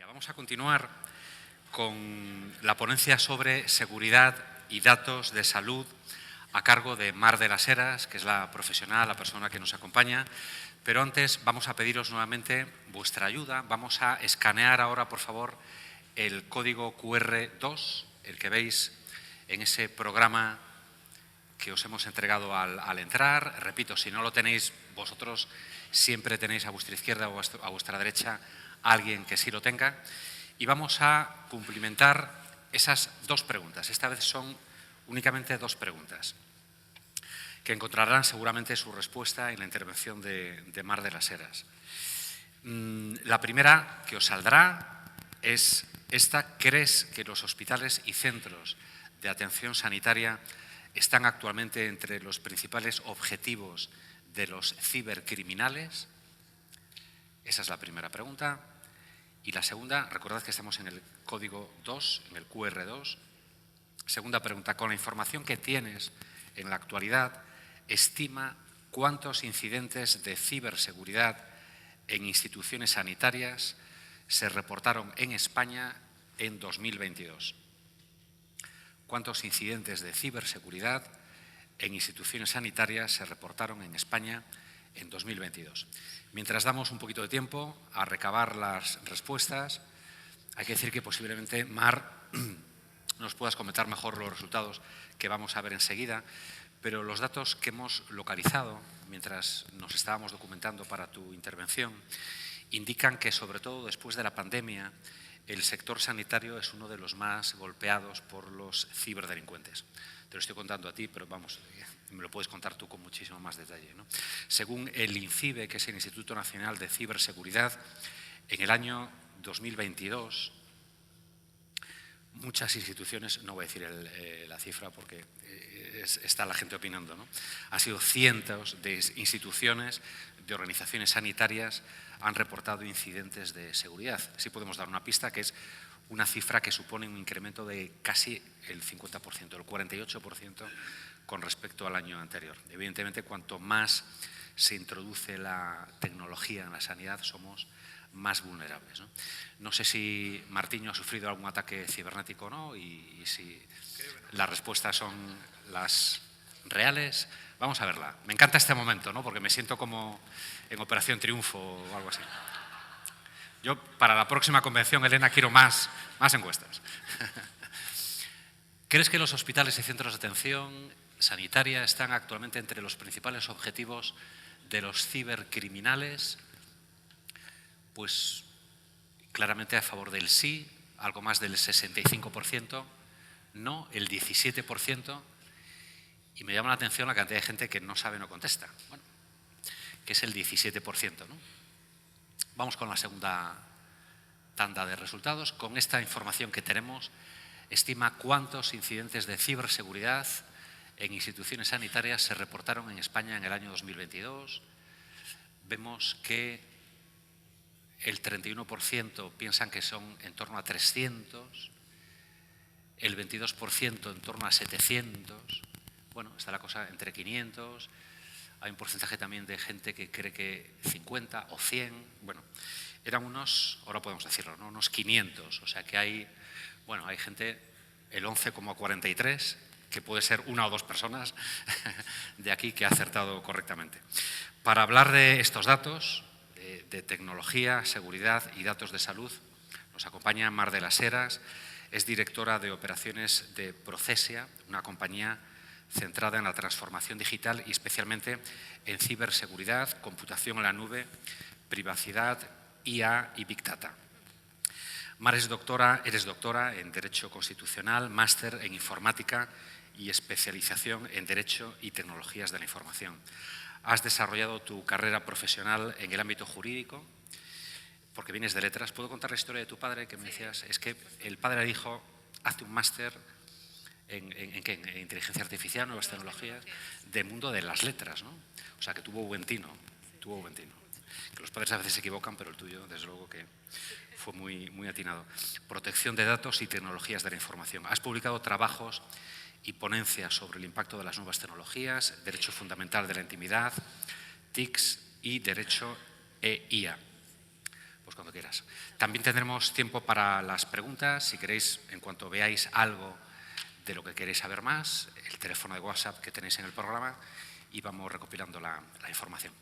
Vamos a continuar con la ponencia sobre seguridad y datos de salud a cargo de Mar de las Heras, que es la profesional, la persona que nos acompaña. Pero antes vamos a pediros nuevamente vuestra ayuda. Vamos a escanear ahora, por favor, el código QR2, el que veis en ese programa que os hemos entregado al entrar. Repito, si no lo tenéis vosotros, siempre tenéis a vuestra izquierda o a vuestra derecha a alguien que sí lo tenga. Y vamos a cumplimentar esas dos preguntas. Esta vez son únicamente dos preguntas, que encontrarán seguramente su respuesta en la intervención de Mar de las Heras. La primera que os saldrá es esta: ¿crees que los hospitales y centros de atención sanitaria están actualmente entre los principales objetivos de los cibercriminales? Esa es la primera pregunta. Y la segunda, recordad que estamos en el código 2, en el QR2. Segunda pregunta: con la información que tienes en la actualidad, estima cuántos incidentes de ciberseguridad en instituciones sanitarias se reportaron en España en 2022. ¿Cuántos incidentes de ciberseguridad en instituciones sanitarias se reportaron en España en 2022? Mientras damos un poquito de tiempo a recabar las respuestas, hay que decir que posiblemente, Mar, nos puedas comentar mejor los resultados que vamos a ver enseguida, pero los datos que hemos localizado mientras nos estábamos documentando para tu intervención indican que, sobre todo después de la pandemia, el sector sanitario es uno de los más golpeados por los ciberdelincuentes. Te lo estoy contando a ti, pero vamos, me lo puedes contar tú con muchísimo más detalle, ¿no? Según el INCIBE, que es el Instituto Nacional de Ciberseguridad, en el año 2022, muchas instituciones, no voy a decir la cifra porque está la gente opinando, ¿no? Ha sido cientos de instituciones, de organizaciones sanitarias, han reportado incidentes de seguridad. Sí podemos dar una pista, que es una cifra que supone un incremento de casi el 50%, el 48% con respecto al año anterior. Evidentemente, cuanto más se introduce la tecnología en la sanidad, somos más vulnerables, ¿no? No sé si Martiño ha sufrido algún ataque cibernético o no, y si las respuestas son las reales. Vamos a verla. Me encanta este momento, ¿no? Porque me siento como en Operación Triunfo o algo así. Yo, para la próxima convención, Elena, quiero más encuestas. ¿Crees que los hospitales y centros de atención sanitaria están actualmente entre los principales objetivos de los cibercriminales? Pues claramente a favor del sí, algo más del 65%, no, el 17%, y me llama la atención la cantidad de gente que no sabe, no contesta. Bueno, que es el 17%, ¿no? Vamos con la segunda tanda de resultados. Con esta información que tenemos, estima cuántos incidentes de ciberseguridad en instituciones sanitarias se reportaron en España en el año 2022. Vemos que el 31% piensan que son en torno a 300, el 22% en torno a 700, bueno, está la cosa entre 500, hay un porcentaje también de gente que cree que 50 o 100, bueno, eran unos, ahora podemos decirlo, ¿no? Unos 500, o sea que hay gente, el 11,43, que puede ser una o dos personas de aquí que ha acertado correctamente. Para hablar de estos datos, de tecnología, seguridad y datos de salud, nos acompaña Mar de las Heras, es directora de operaciones de Procesia, una compañía centrada en la transformación digital y especialmente en ciberseguridad, computación en la nube, privacidad, IA y Big Data. Mar eres doctora en Derecho Constitucional, máster en Informática y especialización en Derecho y Tecnologías de la Información. Has desarrollado tu carrera profesional en el ámbito jurídico, porque vienes de letras. ¿Puedo contar la historia de tu padre que me decías? Es que el padre dijo, hazte un máster ¿en qué? En inteligencia artificial, nuevas tecnologías, del mundo de las letras, ¿no? O sea, que tuvo buen tino, Que los padres a veces se equivocan, pero el tuyo, desde luego, que fue muy atinado. Protección de datos y tecnologías de la información. Has publicado trabajos y ponencias sobre el impacto de las nuevas tecnologías, derecho fundamental de la intimidad, TICs y derecho e IA. Pues cuando quieras. También tendremos tiempo para las preguntas. Si queréis, en cuanto veáis algo de lo que queréis saber más, el teléfono de WhatsApp que tenéis en el programa y vamos recopilando la información.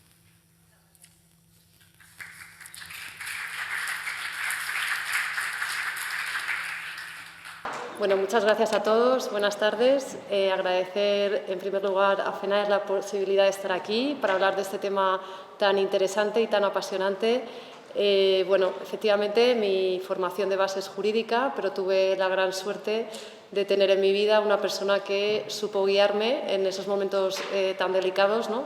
Bueno, muchas gracias a todos. Buenas tardes. Agradecer, en primer lugar, a FENAES la posibilidad de estar aquí para hablar de este tema tan interesante y tan apasionante. Bueno, efectivamente, mi formación de base es jurídica, pero tuve la gran suerte de tener en mi vida una persona que supo guiarme en esos momentos tan delicados, ¿no?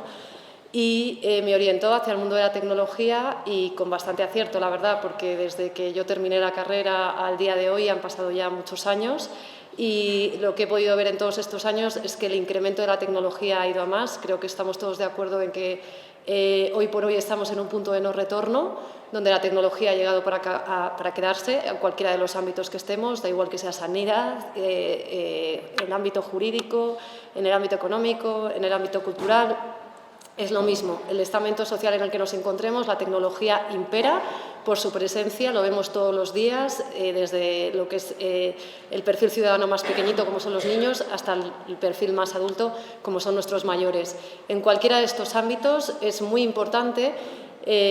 Y me orientó hacia el mundo de la tecnología y con bastante acierto, la verdad, porque desde que yo terminé la carrera al día de hoy han pasado ya muchos años y lo que he podido ver en todos estos años es que el incremento de la tecnología ha ido a más. Creo que estamos todos de acuerdo en que hoy por hoy estamos en un punto de no retorno, donde la tecnología ha llegado para quedarse en cualquiera de los ámbitos que estemos, da igual que sea sanidad, en el ámbito jurídico, en el ámbito económico, en el ámbito cultural. Es lo mismo, el estamento social en el que nos encontremos, la tecnología impera por su presencia, lo vemos todos los días, desde lo que es el perfil ciudadano más pequeñito, como son los niños, hasta el perfil más adulto, como son nuestros mayores. En cualquiera de estos ámbitos es muy importante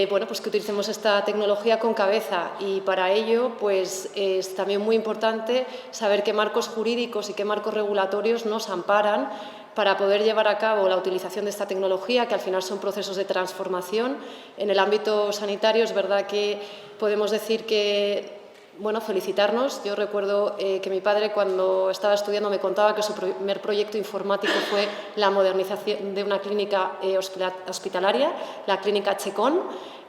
bueno, pues que utilicemos esta tecnología con cabeza y para ello pues, es también muy importante saber qué marcos jurídicos y qué marcos regulatorios nos amparan para poder llevar a cabo la utilización de esta tecnología, que al final son procesos de transformación. En el ámbito sanitario es verdad que podemos decir que, bueno, felicitarnos. Yo recuerdo que mi padre cuando estaba estudiando me contaba que su primer proyecto informático fue la modernización de una clínica hospitalaria, la clínica Checón.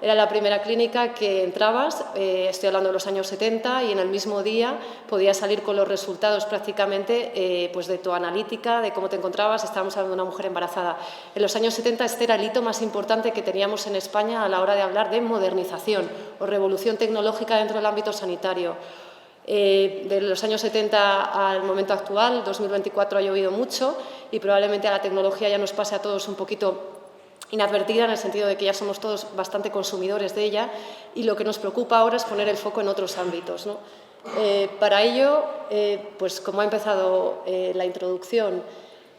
Era la primera clínica que entrabas, estoy hablando de los años 70, y en el mismo día podías salir con los resultados prácticamente pues de tu analítica, de cómo te encontrabas. Estábamos hablando de una mujer embarazada. En los años 70 este era el hito más importante que teníamos en España a la hora de hablar de modernización o revolución tecnológica dentro del ámbito sanitario. De los años 70 al momento actual, 2024, ha llovido mucho y probablemente a la tecnología ya nos pase a todos un poquito inadvertida, en el sentido de que ya somos todos bastante consumidores de ella y lo que nos preocupa ahora es poner el foco en otros ámbitos, ¿no? Para ello, pues como ha empezado la introducción,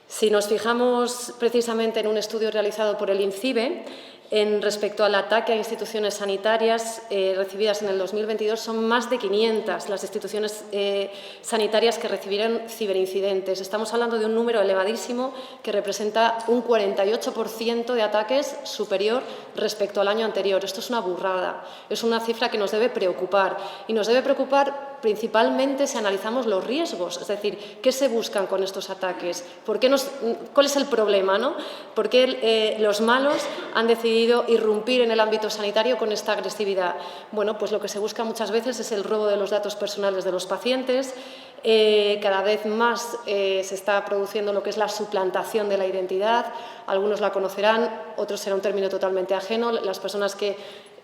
si nos fijamos precisamente en un estudio realizado por el INCIBE, respecto al ataque a instituciones sanitarias recibidas en el 2022, son más de 500 las instituciones sanitarias que recibieron ciberincidentes. Estamos hablando de un número elevadísimo que representa un 48% de ataques superior respecto al año anterior. Esto es una burrada, es una cifra que nos debe preocupar y nos debe preocupar principalmente si analizamos los riesgos, es decir, ¿qué se buscan con estos ataques? ¿Cuál es el problema, ¿no? ¿Por qué los malos han decidido irrumpir en el ámbito sanitario con esta agresividad? Bueno, pues lo que se busca muchas veces es el robo de los datos personales de los pacientes. Cada vez más se está produciendo lo que es la suplantación de la identidad. Algunos la conocerán, otros será un término totalmente ajeno. Las personas que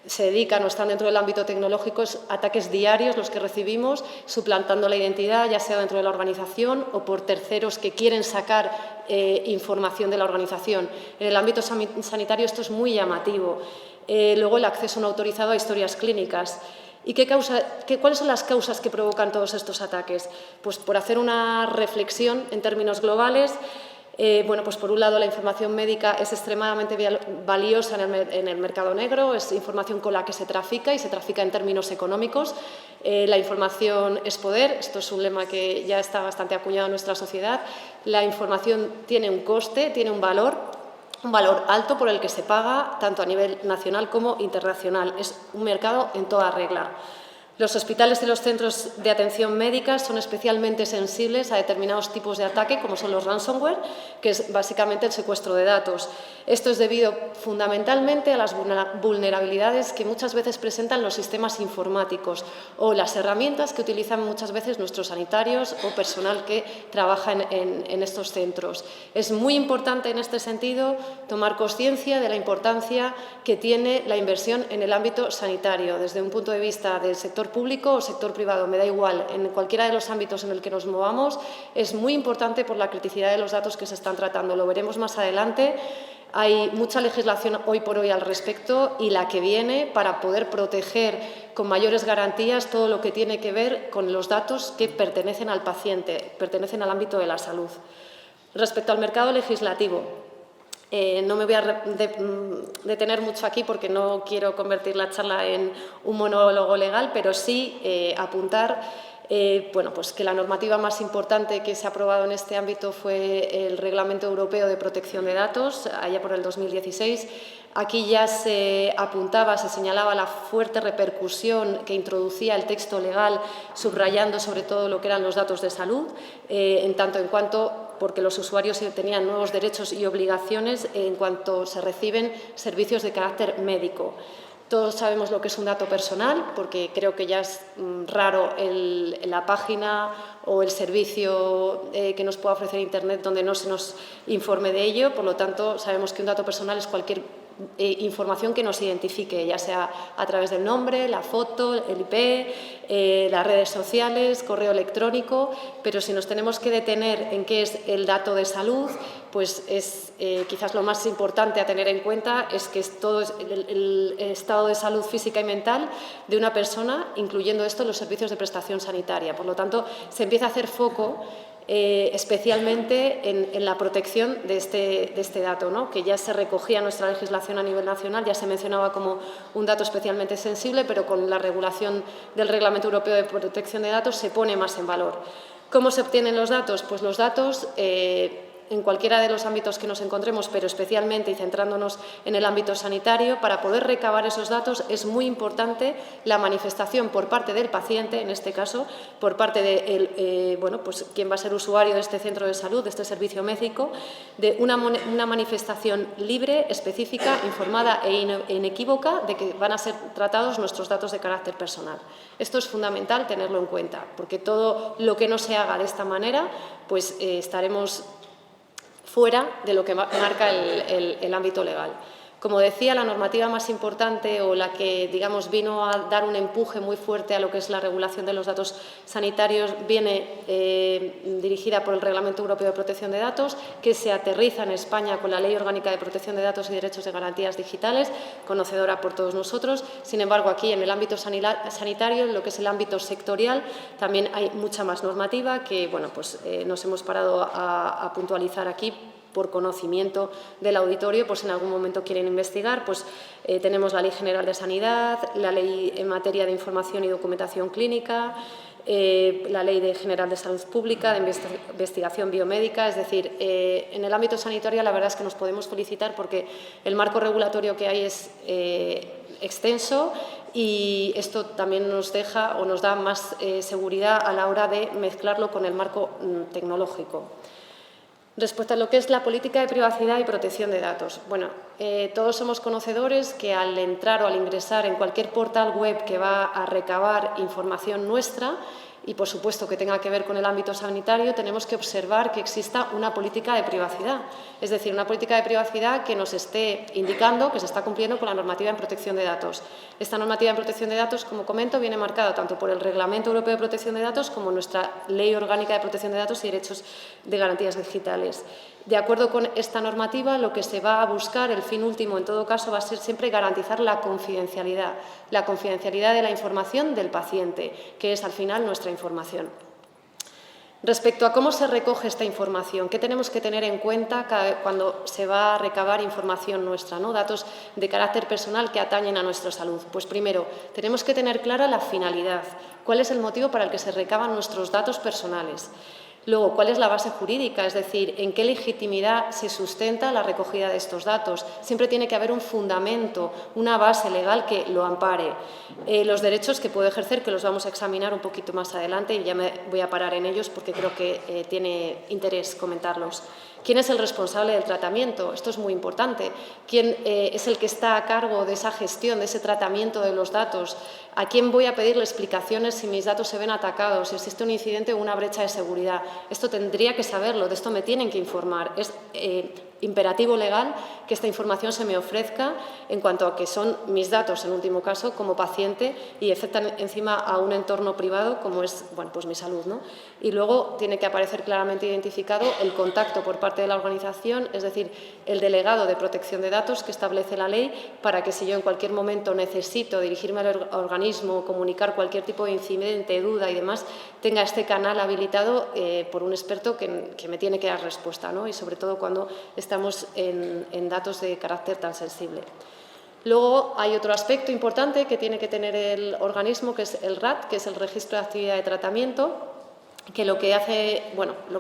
se dedican o están dentro del ámbito tecnológico, es ataques diarios los que recibimos, suplantando la identidad, ya sea dentro de la organización o por terceros que quieren sacar información de la organización. En el ámbito sanitario esto es muy llamativo. Luego el acceso no autorizado a historias clínicas. ¿Y cuáles son las causas que provocan todos estos ataques? Pues por hacer una reflexión en términos globales, bueno, pues por un lado la información médica es extremadamente valiosa en el mercado negro, es información con la que se trafica y se trafica en términos económicos. La información es poder, esto es un lema que ya está bastante acuñado en nuestra sociedad. La información tiene un coste, tiene un valor alto por el que se paga tanto a nivel nacional como internacional. Es un mercado en toda regla. Los hospitales y los centros de atención médica son especialmente sensibles a determinados tipos de ataque, como son los ransomware, que es básicamente el secuestro de datos. Esto es debido fundamentalmente a las vulnerabilidades que muchas veces presentan los sistemas informáticos o las herramientas que utilizan muchas veces nuestros sanitarios o personal que trabaja en estos centros. Es muy importante en este sentido tomar conciencia de la importancia que tiene la inversión en el ámbito sanitario, desde un punto de vista del sector público o sector privado, me da igual, en cualquiera de los ámbitos en el que nos movamos, es muy importante por la criticidad de los datos que se están tratando. Lo veremos más adelante. Hay mucha legislación hoy por hoy al respecto y la que viene para poder proteger con mayores garantías todo lo que tiene que ver con los datos que pertenecen al paciente, pertenecen al ámbito de la salud. Respecto al mercado legislativo, no me voy a detener mucho aquí porque no quiero convertir la charla en un monólogo legal, pero sí apuntar bueno, pues que la normativa más importante que se ha aprobado en este ámbito fue el Reglamento Europeo de Protección de Datos, allá por el 2016. Aquí ya se apuntaba, se señalaba la fuerte repercusión que introducía el texto legal, subrayando sobre todo lo que eran los datos de salud, en tanto en cuanto porque los usuarios tenían nuevos derechos y obligaciones en cuanto se reciben servicios de carácter médico. Todos sabemos lo que es un dato personal, porque creo que ya es raro la página o el servicio que nos pueda ofrecer Internet donde no se nos informe de ello. Por lo tanto, sabemos que un dato personal es cualquier información que nos identifique, ya sea a través del nombre, la foto, el IP, las redes sociales, correo electrónico, pero si nos tenemos que detener en qué es el dato de salud, pues es quizás lo más importante a tener en cuenta es que es todo el estado de salud física y mental de una persona, incluyendo esto los servicios de prestación sanitaria. Por lo tanto, se empieza a hacer foco especialmente en la protección de este dato, ¿no? Que ya se recogía en nuestra legislación a nivel nacional, ya se mencionaba como un dato especialmente sensible, pero con la regulación del Reglamento Europeo de Protección de Datos se pone más en valor. ¿Cómo se obtienen los datos? Pues los datos en cualquiera de los ámbitos que nos encontremos, pero especialmente y centrándonos en el ámbito sanitario, para poder recabar esos datos es muy importante la manifestación por parte del paciente, en este caso, por parte de bueno, pues, quien va a ser usuario de este centro de salud, de este servicio médico, de una manifestación libre, específica, informada e inequívoca de que van a ser tratados nuestros datos de carácter personal. Esto es fundamental tenerlo en cuenta, porque todo lo que no se haga de esta manera, pues estaremos fuera de lo que marca el ámbito legal. Como decía, la normativa más importante o la que, digamos, vino a dar un empuje muy fuerte a lo que es la regulación de los datos sanitarios viene dirigida por el Reglamento Europeo de Protección de Datos, que se aterriza en España con la Ley Orgánica de Protección de Datos y Derechos de Garantías Digitales, conocedora por todos nosotros. Sin embargo, aquí en el ámbito sanitario, en lo que es el ámbito sectorial, también hay mucha más normativa que, bueno, pues nos hemos parado a puntualizar aquí por conocimiento del auditorio, pues en algún momento quieren investigar, pues tenemos la Ley General de Sanidad, la Ley en materia de información y documentación clínica, la Ley General de Salud Pública, de investigación biomédica. Es decir, en el ámbito sanitario la verdad es que nos podemos felicitar porque el marco regulatorio que hay es extenso y esto también nos deja o nos da más seguridad a la hora de mezclarlo con el marco tecnológico. Respecto a lo que es la política de privacidad y protección de datos, bueno, todos somos conocedores que al entrar o al ingresar en cualquier portal web que va a recabar información nuestra y, por supuesto, que tenga que ver con el ámbito sanitario, tenemos que observar que exista una política de privacidad, es decir, una política de privacidad que nos esté indicando que se está cumpliendo con la normativa en protección de datos. Esta normativa en protección de datos, como comento, viene marcada tanto por el Reglamento Europeo de Protección de Datos como nuestra Ley Orgánica de Protección de Datos y Derechos de Garantías Digitales. De acuerdo con esta normativa, lo que se va a buscar, el fin último en todo caso, va a ser siempre garantizar la confidencialidad de la información del paciente, que es al final nuestra información. Respecto a cómo se recoge esta información, ¿qué tenemos que tener en cuenta cuando se va a recabar información nuestra, ¿no? Datos de carácter personal que atañen a nuestra salud? Pues primero, tenemos que tener clara la finalidad, cuál es el motivo para el que se recaban nuestros datos personales. Luego, ¿cuál es la base jurídica? Es decir, ¿en qué legitimidad se sustenta la recogida de estos datos? Siempre tiene que haber un fundamento, una base legal que lo ampare. Los derechos que puede ejercer, que los vamos a examinar un poquito más adelante y ya me voy a parar en ellos porque creo que tiene interés comentarlos. ¿Quién es el responsable del tratamiento? Esto es muy importante. ¿Quién es el que está a cargo de esa gestión, de ese tratamiento de los datos? ¿A quién voy a pedirle explicaciones si mis datos se ven atacados, si existe un incidente o una brecha de seguridad? Esto tendría que saberlo, de esto me tienen que informar. Es imperativo legal que esta información se me ofrezca en cuanto a que son mis datos, en último caso, como paciente y afectan encima a un entorno privado como es pues mi salud, ¿no? Y luego tiene que aparecer claramente identificado el contacto por parte de la organización, es decir, el delegado de protección de datos que establece la ley para que si yo en cualquier momento necesito dirigirme al organismo, comunicar cualquier tipo de incidente, duda y demás, tenga este canal habilitado por un experto que me tiene que dar respuesta, ¿no? Y sobre todo cuando estamos en datos de carácter tan sensible. Luego hay otro aspecto importante que tiene que tener el organismo, que es el RAT, que es el Registro de Actividad de Tratamiento, que lo que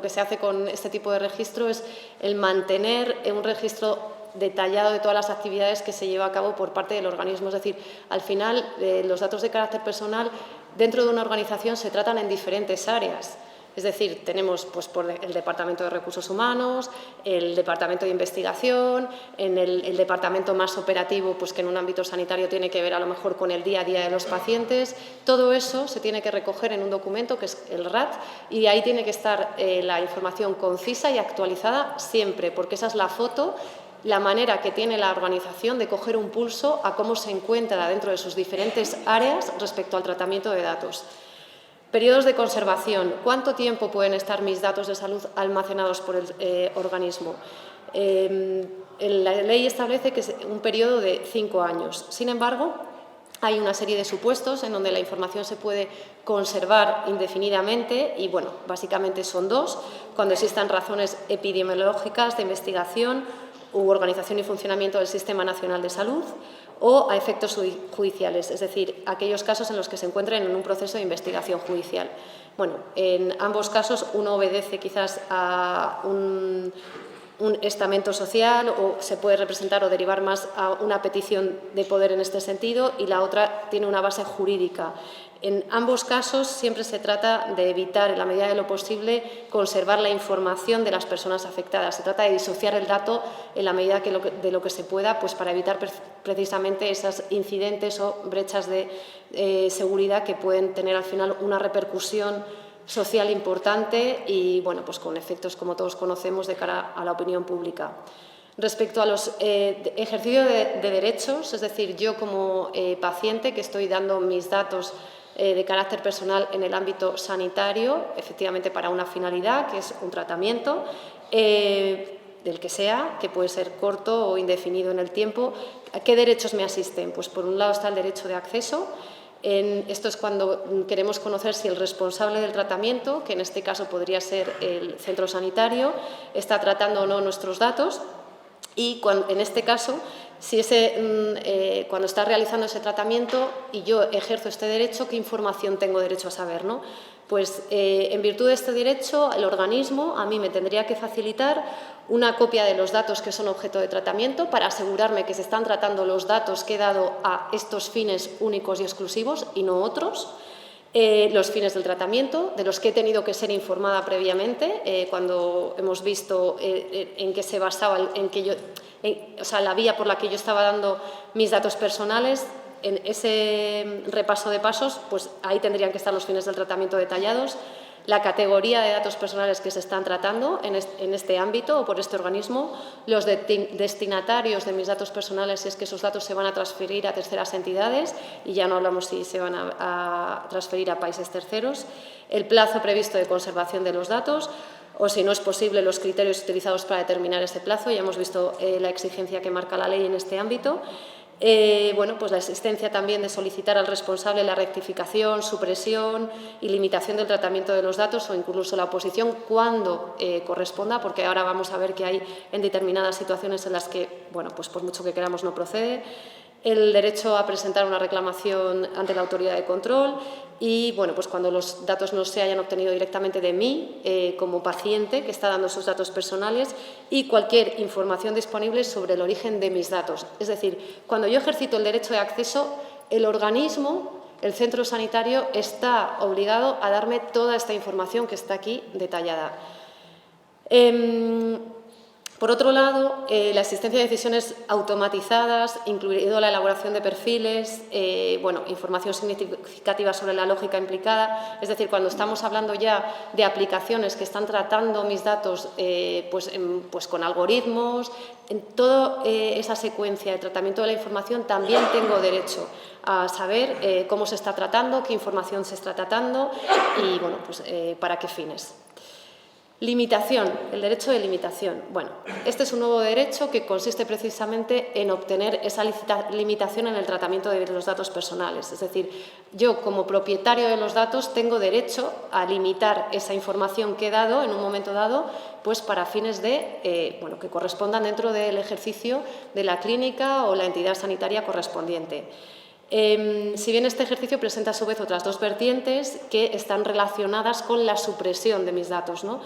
se hace con este tipo de registro es el mantener un registro detallado de todas las actividades que se lleva a cabo por parte del organismo. Es decir, al final los datos de carácter personal dentro de una organización se tratan en diferentes áreas. Es decir, tenemos por el Departamento de Recursos Humanos, el Departamento de Investigación, en el departamento más operativo, que en un ámbito sanitario tiene que ver a lo mejor con el día a día de los pacientes. Todo eso se tiene que recoger en un documento que es el RAT y ahí tiene que estar la información concisa y actualizada siempre, porque esa es la foto, la manera que tiene la organización de coger un pulso a cómo se encuentra dentro de sus diferentes áreas respecto al tratamiento de datos. Periodos de conservación. ¿Cuánto tiempo pueden estar mis datos de salud almacenados por el organismo? La ley establece que es un periodo de 5 años. Sin embargo, hay una serie de supuestos en donde la información se puede conservar indefinidamente y, básicamente son 2, cuando existan razones epidemiológicas de investigación u organización y funcionamiento del Sistema Nacional de Salud o a efectos judiciales, es decir, aquellos casos en los que se encuentren en un proceso de investigación judicial. En ambos casos uno obedece quizás a un estamento social o se puede representar o derivar más a una petición de poder en este sentido y la otra tiene una base jurídica. En ambos casos siempre se trata de evitar, en la medida de lo posible, conservar la información de las personas afectadas. Se trata de disociar el dato en la medida de lo que se pueda, para evitar precisamente esos incidentes o brechas de seguridad que pueden tener al final una repercusión social importante y con efectos, como todos conocemos, de cara a la opinión pública. Respecto a los ejercicios de derechos, es decir, yo como paciente que estoy dando mis datos de carácter personal en el ámbito sanitario, efectivamente para una finalidad, que es un tratamiento, del que sea, que puede ser corto o indefinido en el tiempo. ¿Qué derechos me asisten? Por un lado está el derecho de acceso. Esto es cuando queremos conocer si el responsable del tratamiento, que en este caso podría ser el centro sanitario, está tratando o no nuestros datos y en este caso, si cuando está realizando ese tratamiento y yo ejerzo este derecho, ¿qué información tengo derecho a saber, ¿no? En virtud de este derecho, el organismo a mí me tendría que facilitar una copia de los datos que son objeto de tratamiento para asegurarme que se están tratando los datos que he dado a estos fines únicos y exclusivos y no otros. Los fines del tratamiento, de los que he tenido que ser informada previamente, cuando hemos visto en qué se basaba, la vía por la que yo estaba dando mis datos personales. En ese repaso de pasos, ahí tendrían que estar los fines del tratamiento detallados, la categoría de datos personales que se están tratando en este ámbito o por este organismo, los destinatarios de mis datos personales, si es que esos datos se van a transferir a terceras entidades, y ya no hablamos si se van a transferir a países terceros, el plazo previsto de conservación de los datos, o si no es posible, los criterios utilizados para determinar ese plazo. Ya hemos visto la exigencia que marca la ley en este ámbito. La existencia también de solicitar al responsable la rectificación, supresión y limitación del tratamiento de los datos o incluso la oposición cuando corresponda, porque ahora vamos a ver que hay en determinadas situaciones en las que, por mucho que queramos, no procede. El derecho a presentar una reclamación ante la autoridad de control y, cuando los datos no se hayan obtenido directamente de mí como paciente que está dando esos datos personales y cualquier información disponible sobre el origen de mis datos. Es decir, cuando yo ejercito el derecho de acceso, el organismo, el centro sanitario, está obligado a darme toda esta información que está aquí detallada. Por otro lado, la existencia de decisiones automatizadas, incluido la elaboración de perfiles, información significativa sobre la lógica implicada. Es decir, cuando estamos hablando ya de aplicaciones que están tratando mis datos con algoritmos, en toda esa secuencia de tratamiento de la información también tengo derecho a saber cómo se está tratando, qué información se está tratando y para qué fines. Limitación, el derecho de limitación. Bueno, este es un nuevo derecho que consiste precisamente en obtener esa limitación en el tratamiento de los datos personales. Es decir, yo como propietario de los datos tengo derecho a limitar esa información que he dado en un momento dado, pues para fines de, que correspondan dentro del ejercicio de la clínica o la entidad sanitaria correspondiente. Si bien este ejercicio presenta a su vez otras dos vertientes que están relacionadas con la supresión de mis datos, ¿no?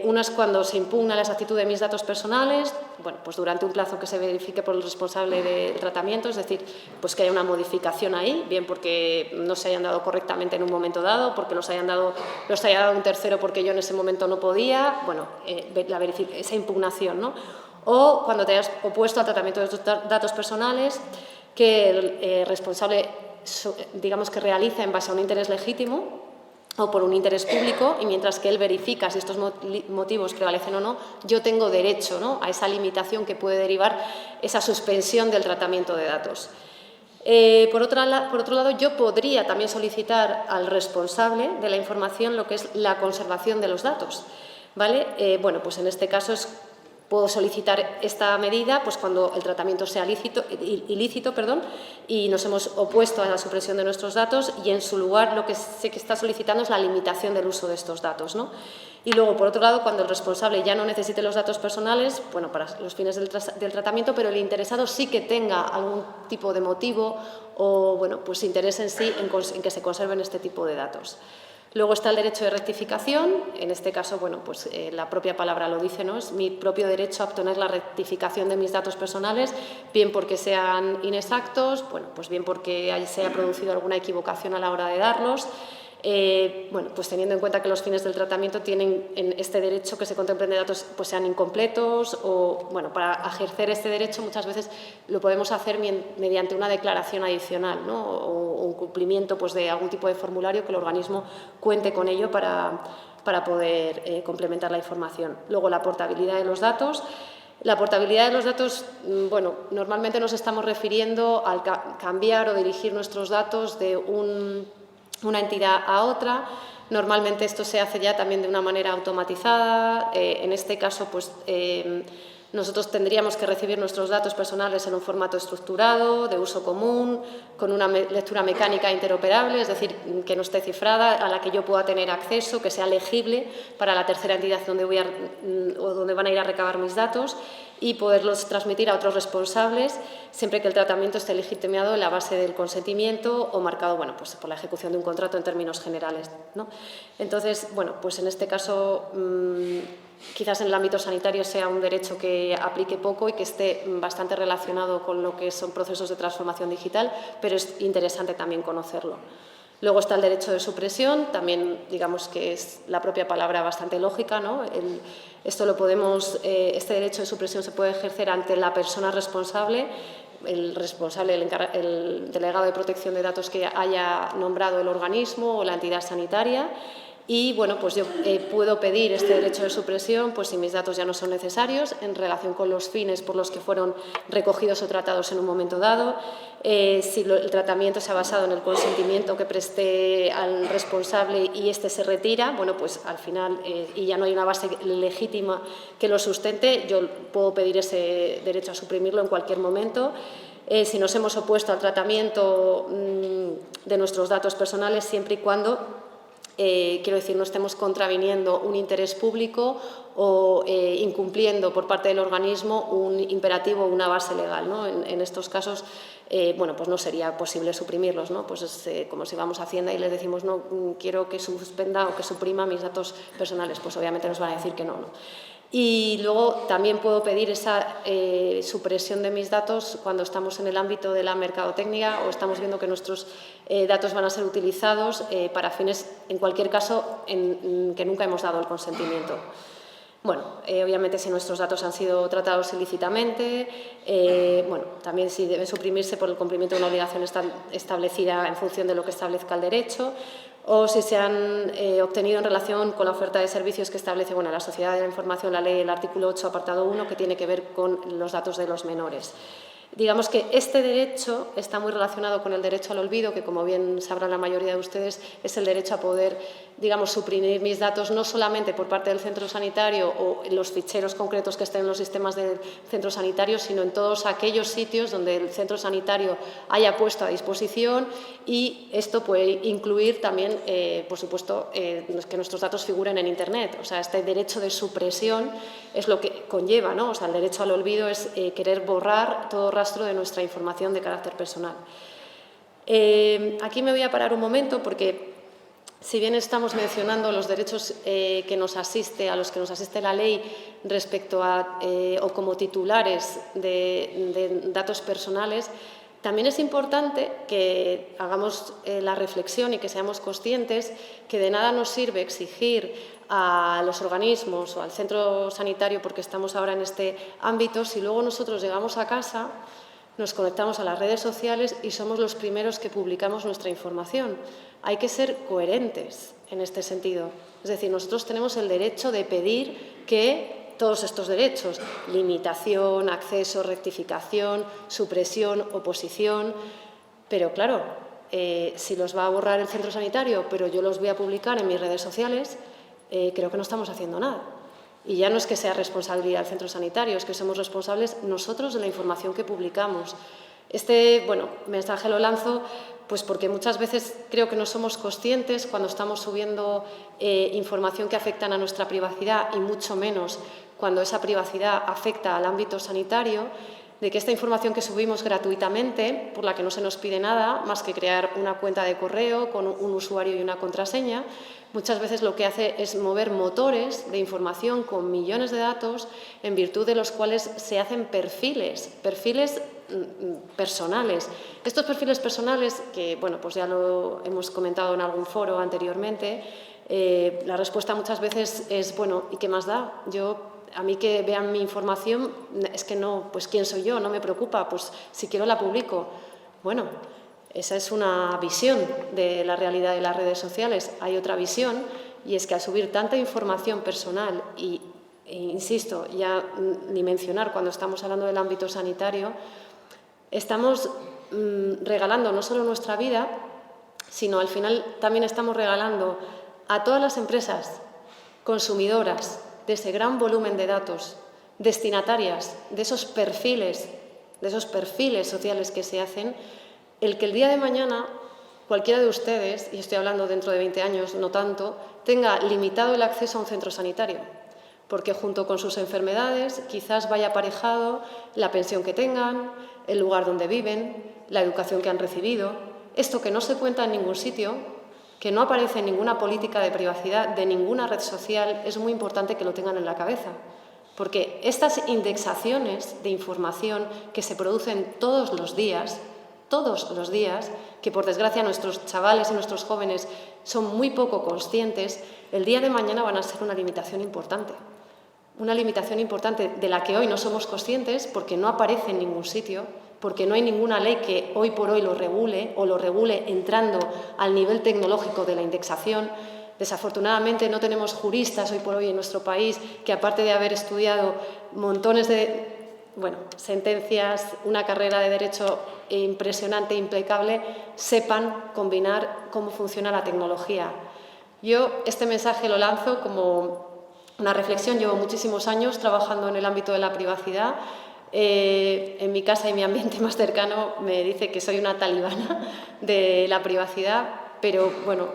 Una es cuando se impugna la exactitud de mis datos personales, pues durante un plazo que se verifique por el responsable del tratamiento, es decir, pues que haya una modificación ahí, bien porque no se hayan dado correctamente en un momento dado, porque los haya dado un tercero porque yo en ese momento no podía, esa impugnación, ¿no? O cuando te hayas opuesto al tratamiento de tus datos personales, que el responsable, digamos, que realiza en base a un interés legítimo o por un interés público, y mientras que él verifica si estos motivos prevalecen o no, yo tengo derecho, ¿no?, a esa limitación que puede derivar esa suspensión del tratamiento de datos. Por otro lado, yo podría también solicitar al responsable de la información lo que es la conservación de los datos, ¿vale? Pues en este caso puedo solicitar esta medida pues cuando el tratamiento sea ilícito y nos hemos opuesto a la supresión de nuestros datos, y en su lugar lo que se está solicitando es la limitación del uso de estos datos, ¿no? Y luego, por otro lado, cuando el responsable ya no necesite los datos personales, para los fines del tratamiento, pero el interesado sí que tenga algún tipo de motivo o pues interés en sí en que se conserven este tipo de datos. Luego está el derecho de rectificación. En este caso, la propia palabra lo dice, ¿no? Es mi propio derecho a obtener la rectificación de mis datos personales, bien porque sean inexactos, pues bien porque se haya producido alguna equivocación a la hora de darlos. Pues teniendo en cuenta que los fines del tratamiento tienen en este derecho que se contemplen de datos pues sean incompletos, o para ejercer este derecho muchas veces lo podemos hacer mediante una declaración adicional, ¿no?, o un cumplimiento pues de algún tipo de formulario que el organismo cuente con ello para poder complementar la información. Luego, la portabilidad de los datos. La portabilidad de los datos, normalmente nos estamos refiriendo al cambiar o dirigir nuestros datos de una entidad a otra. Normalmente esto se hace ya también de una manera automatizada. En este caso, nosotros tendríamos que recibir nuestros datos personales en un formato estructurado, de uso común, con una lectura mecánica interoperable, es decir, que no esté cifrada, a la que yo pueda tener acceso, que sea legible para la tercera entidad donde van a ir a recabar mis datos, y poderlos transmitir a otros responsables siempre que el tratamiento esté legitimado en la base del consentimiento o marcado por la ejecución de un contrato en términos generales, ¿no? Entonces, en este caso quizás en el ámbito sanitario sea un derecho que aplique poco y que esté bastante relacionado con lo que son procesos de transformación digital, pero es interesante también conocerlo. Luego está el derecho de supresión, también digamos que es la propia palabra bastante lógica, ¿no? Este derecho de supresión se puede ejercer ante la persona responsable, el delegado de protección de datos que haya nombrado el organismo o la entidad sanitaria. Y yo puedo pedir este derecho de supresión si mis datos ya no son necesarios en relación con los fines por los que fueron recogidos o tratados en un momento dado, si el tratamiento se ha basado en el consentimiento que presté al responsable y este se retira, al final y ya no hay una base legítima que lo sustente, yo puedo pedir ese derecho a suprimirlo en cualquier momento. Si nos hemos opuesto al tratamiento de nuestros datos personales, siempre y cuando no estemos contraviniendo un interés público o incumpliendo por parte del organismo un imperativo o una base legal, ¿no? En estos casos, no sería posible suprimirlos, ¿no? Es como si vamos a Hacienda y les decimos no, quiero que suspenda o que suprima mis datos personales, pues obviamente nos van a decir que no, ¿no? Y luego también puedo pedir esa supresión de mis datos cuando estamos en el ámbito de la mercadotecnia o estamos viendo que nuestros datos van a ser utilizados para fines, en cualquier caso, en que nunca hemos dado el consentimiento. Bueno, obviamente si nuestros datos han sido tratados ilícitamente, bueno, también si deben suprimirse por el cumplimiento de una obligación establecida en función de lo que establezca el derecho, o si se han obtenido en relación con la oferta de servicios que establece la Sociedad de la Información, la ley, el artículo 8, apartado 1, que tiene que ver con los datos de los menores. Digamos que este derecho está muy relacionado con el derecho al olvido, que como bien sabrán la mayoría de ustedes, es el derecho a poder, digamos, suprimir mis datos no solamente por parte del centro sanitario o en los ficheros concretos que estén en los sistemas del centro sanitario, sino en todos aquellos sitios donde el centro sanitario haya puesto a disposición, y esto puede incluir también, por supuesto, que nuestros datos figuren en Internet. O sea, este derecho de supresión es lo que conlleva, ¿no? O sea, el derecho al olvido es querer borrar todo rastro de nuestra información de carácter personal. Aquí me voy a parar un momento porque, si bien estamos mencionando los derechos que nos asiste, a los que nos asiste la ley respecto a o como titulares de datos personales, también es importante que hagamos la reflexión y que seamos conscientes que de nada nos sirve exigir a los organismos o al centro sanitario, porque estamos ahora en este ámbito, si luego nosotros llegamos a casa, nos conectamos a las redes sociales y somos los primeros que publicamos nuestra información. Hay que ser coherentes en este sentido. Es decir, nosotros tenemos el derecho de pedir que todos estos derechos, limitación, acceso, rectificación, supresión, oposición, pero claro, si los va a borrar el centro sanitario, pero yo los voy a publicar en mis redes sociales, creo que no estamos haciendo nada. Y ya no es que sea responsabilidad del centro sanitario, es que somos responsables nosotros de la información que publicamos. Este mensaje lo lanzo pues porque muchas veces creo que no somos conscientes cuando estamos subiendo información que afecta a nuestra privacidad, y mucho menos cuando esa privacidad afecta al ámbito sanitario, de que esta información que subimos gratuitamente, por la que no se nos pide nada más que crear una cuenta de correo con un usuario y una contraseña, muchas veces lo que hace es mover motores de información con millones de datos, en virtud de los cuales se hacen perfiles personales. Estos perfiles personales, que pues ya lo hemos comentado en algún foro anteriormente, la respuesta muchas veces es, ¿y qué más da? A mí que vean mi información, es que no, pues ¿quién soy yo? No me preocupa, pues si quiero la publico. Bueno, esa es una visión de la realidad de las redes sociales. Hay otra visión, y es que al subir tanta información personal, e insisto, ya ni mencionar cuando estamos hablando del ámbito sanitario, estamos regalando no solo nuestra vida, sino al final también estamos regalando a todas las empresas consumidoras de ese gran volumen de datos, destinatarias de esos perfiles sociales que se hacen, el que el día de mañana cualquiera de ustedes, y estoy hablando dentro de 20 años, no tanto, tenga limitado el acceso a un centro sanitario, porque junto con sus enfermedades quizás vaya aparejado la pensión que tengan, el lugar donde viven, la educación que han recibido. Esto que no se cuenta en ningún sitio, que no aparece en ninguna política de privacidad de ninguna red social, es muy importante que lo tengan en la cabeza. Porque estas indexaciones de información que se producen todos los días, que por desgracia nuestros chavales y nuestros jóvenes son muy poco conscientes, el día de mañana van a ser una limitación importante. Una limitación importante de la que hoy no somos conscientes porque no aparece en ningún sitio, porque no hay ninguna ley que hoy por hoy lo regule o lo regule entrando al nivel tecnológico de la indexación. Desafortunadamente no tenemos juristas hoy por hoy en nuestro país que, aparte de haber estudiado montones de sentencias, una carrera de derecho impresionante, impecable, sepan combinar cómo funciona la tecnología. Yo este mensaje lo lanzo como una reflexión. Llevo muchísimos años trabajando en el ámbito de la privacidad. En mi casa y mi ambiente más cercano me dice que soy una talibana de la privacidad, pero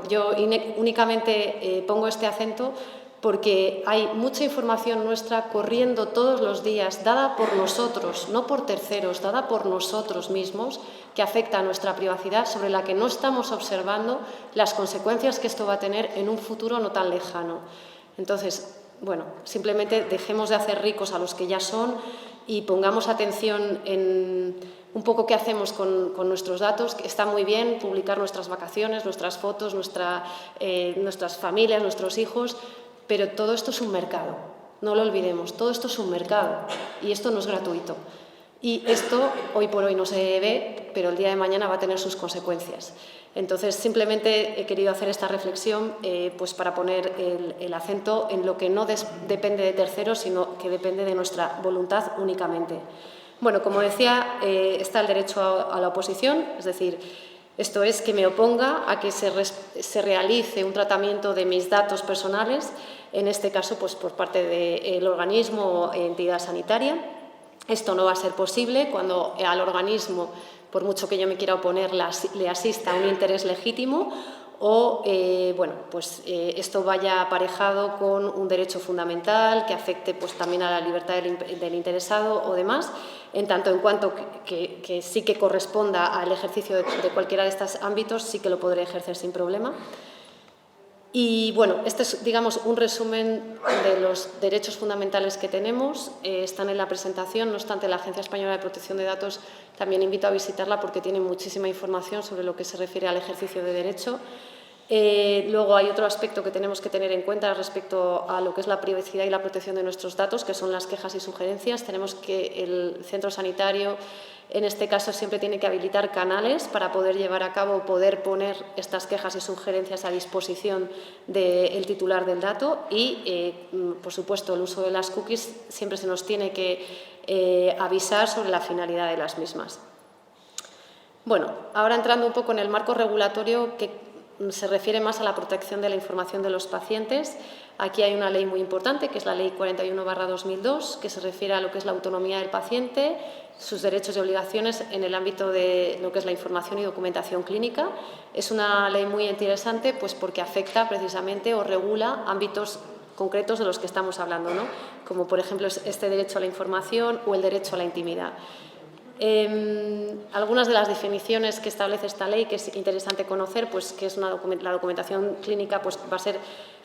yo únicamente pongo este acento porque hay mucha información nuestra corriendo todos los días, dada por nosotros, no por terceros, dada por nosotros mismos, que afecta a nuestra privacidad, sobre la que no estamos observando las consecuencias que esto va a tener en un futuro no tan lejano. Entonces, simplemente dejemos de hacer ricos a los que ya son y pongamos atención en un poco qué hacemos con nuestros datos. Está muy bien publicar nuestras vacaciones, nuestras fotos, nuestras familias, nuestros hijos, pero todo esto es un mercado. No lo olvidemos, todo esto es un mercado y esto no es gratuito. Y esto hoy por hoy no se ve, pero el día de mañana va a tener sus consecuencias. Entonces, simplemente he querido hacer esta reflexión pues para poner el acento en lo que no depende de terceros, sino que depende de nuestra voluntad únicamente. Bueno, como decía, está el derecho a la oposición, es decir, esto es que me oponga a que se realice un tratamiento de mis datos personales, en este caso pues por parte del organismo o entidad sanitaria. Esto no va a ser posible cuando al organismo, por mucho que yo me quiera oponer, le asista un interés legítimo o esto vaya aparejado con un derecho fundamental que afecte pues, también a la libertad del interesado o demás, en tanto en cuanto que sí que corresponda al ejercicio de cualquiera de estos ámbitos, sí que lo podré ejercer sin problema. Y bueno, este es, digamos, un resumen de los derechos fundamentales que tenemos. Están en la presentación, no obstante, la Agencia Española de Protección de Datos también invito a visitarla porque tiene muchísima información sobre lo que se refiere al ejercicio de derecho. Luego hay otro aspecto que tenemos que tener en cuenta respecto a lo que es la privacidad y la protección de nuestros datos, que son las quejas y sugerencias. Tenemos que el centro sanitario, en este caso, siempre tiene que habilitar canales para poder llevar a cabo, poder poner estas quejas y sugerencias a disposición del titular del dato y, por supuesto, el uso de las cookies siempre se nos tiene que avisar sobre la finalidad de las mismas. Bueno, ahora entrando un poco en el marco regulatorio que se refiere más a la protección de la información de los pacientes. Aquí hay una ley muy importante, que es la Ley 41/2002, que se refiere a lo que es la autonomía del paciente, sus derechos y obligaciones en el ámbito de lo que es la información y documentación clínica. Es una ley muy interesante pues, porque afecta precisamente o regula ámbitos concretos de los que estamos hablando, ¿no? Como por ejemplo este derecho a la información o el derecho a la intimidad. Algunas de las definiciones que establece esta ley, que es interesante conocer, pues que es la documentación clínica, pues va a ser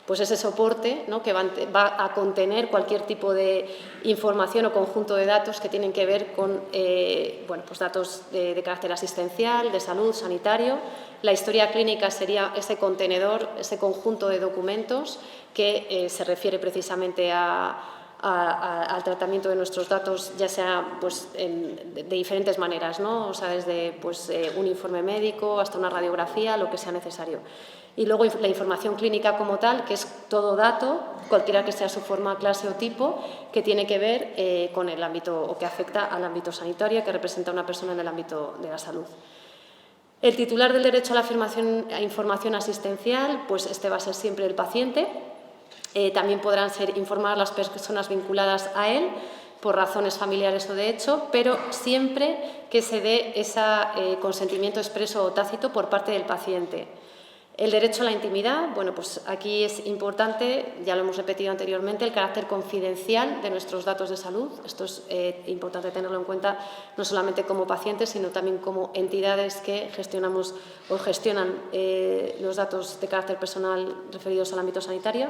pues ese soporte, ¿no? Que va a contener cualquier tipo de información o conjunto de datos que tienen que ver con pues datos de carácter asistencial, de salud, sanitario. La historia clínica sería ese contenedor, ese conjunto de documentos que se refiere precisamente al tratamiento de nuestros datos, ya sea pues, de diferentes maneras, ¿no? O sea, desde pues, un informe médico hasta una radiografía, lo que sea necesario. Y luego la información clínica como tal, que es todo dato, cualquiera que sea su forma, clase o tipo, que tiene que ver con el ámbito o que afecta al ámbito sanitario, que representa a una persona en el ámbito de la salud. El titular del derecho a la información asistencial, pues este va a ser siempre el paciente. También podrán ser informadas las personas vinculadas a él por razones familiares o de hecho, pero siempre que se dé ese consentimiento expreso o tácito por parte del paciente. El derecho a la intimidad, bueno, pues aquí es importante, ya lo hemos repetido anteriormente, el carácter confidencial de nuestros datos de salud. Esto es importante tenerlo en cuenta no solamente como pacientes, sino también como entidades que gestionamos o gestionan los datos de carácter personal referidos al ámbito sanitario.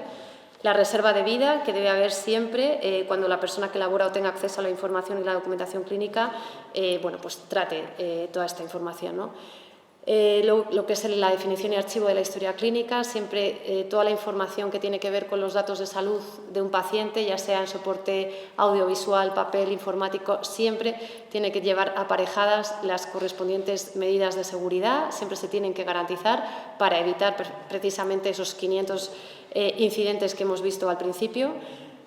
La reserva de vida, que debe haber siempre cuando la persona que elabora o tenga acceso a la información y la documentación clínica, pues trate toda esta información, ¿no? Lo que es la definición y archivo de la historia clínica, siempre toda la información que tiene que ver con los datos de salud de un paciente, ya sea en soporte audiovisual, papel, informático, siempre tiene que llevar aparejadas las correspondientes medidas de seguridad, siempre se tienen que garantizar para evitar precisamente esos 500 incidentes que hemos visto al principio.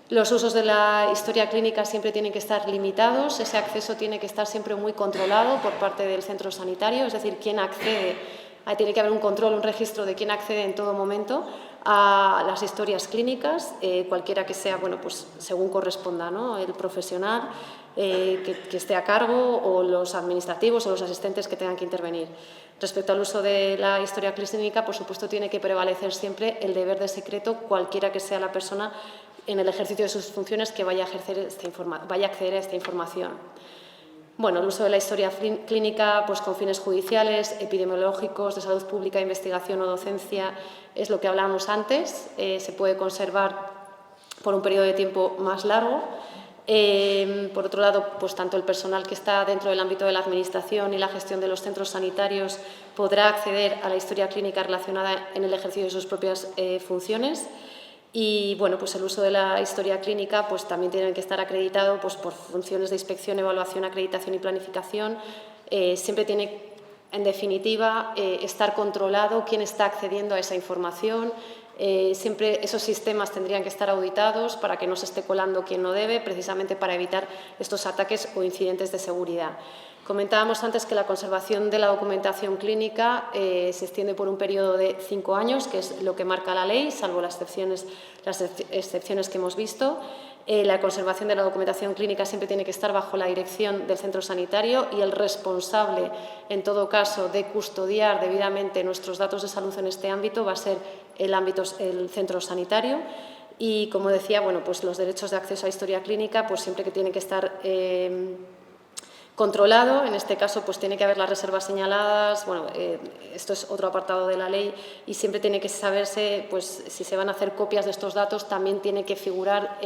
Los usos de la historia clínica siempre tienen que estar limitados, ese acceso tiene que estar siempre muy controlado por parte del centro sanitario, es decir, quién accede, tiene que haber un control, un registro de quién accede en todo momento a las historias clínicas, cualquiera que sea, bueno, pues según corresponda, ¿no? El profesional que esté a cargo o los administrativos o los asistentes que tengan que intervenir. Respecto al uso de la historia clínica, por supuesto, tiene que prevalecer siempre el deber de secreto, cualquiera que sea la persona en el ejercicio de sus funciones que vaya a acceder a esta información. Bueno, el uso de la historia clínica pues, con fines judiciales, epidemiológicos, de salud pública, investigación o docencia, es lo que hablábamos antes, se puede conservar por un periodo de tiempo más largo. Por otro lado, pues, tanto el personal que está dentro del ámbito de la administración y la gestión de los centros sanitarios podrá acceder a la historia clínica relacionada en el ejercicio de sus propias funciones. Y bueno, pues el uso de la historia clínica pues también tiene que estar acreditado pues por funciones de inspección, evaluación, acreditación y planificación. Siempre tiene, en definitiva, estar controlado quién está accediendo a esa información. Siempre esos sistemas tendrían que estar auditados para que no se esté colando quien no debe, precisamente para evitar estos ataques o incidentes de seguridad. Comentábamos antes que la conservación de la documentación clínica se extiende por un periodo de 5 años, que es lo que marca la ley, salvo las excepciones que hemos visto. La conservación de la documentación clínica siempre tiene que estar bajo la dirección del centro sanitario y el responsable, en todo caso, de custodiar debidamente nuestros datos de salud en este ámbito va a ser el centro sanitario. Y, como decía, bueno, pues los derechos de acceso a historia clínica pues siempre que tienen que estar controlado. En este caso, pues tiene que haber las reservas señaladas. Bueno, esto es otro apartado de la ley y siempre tiene que saberse, pues, si se van a hacer copias de estos datos, también tiene que figurar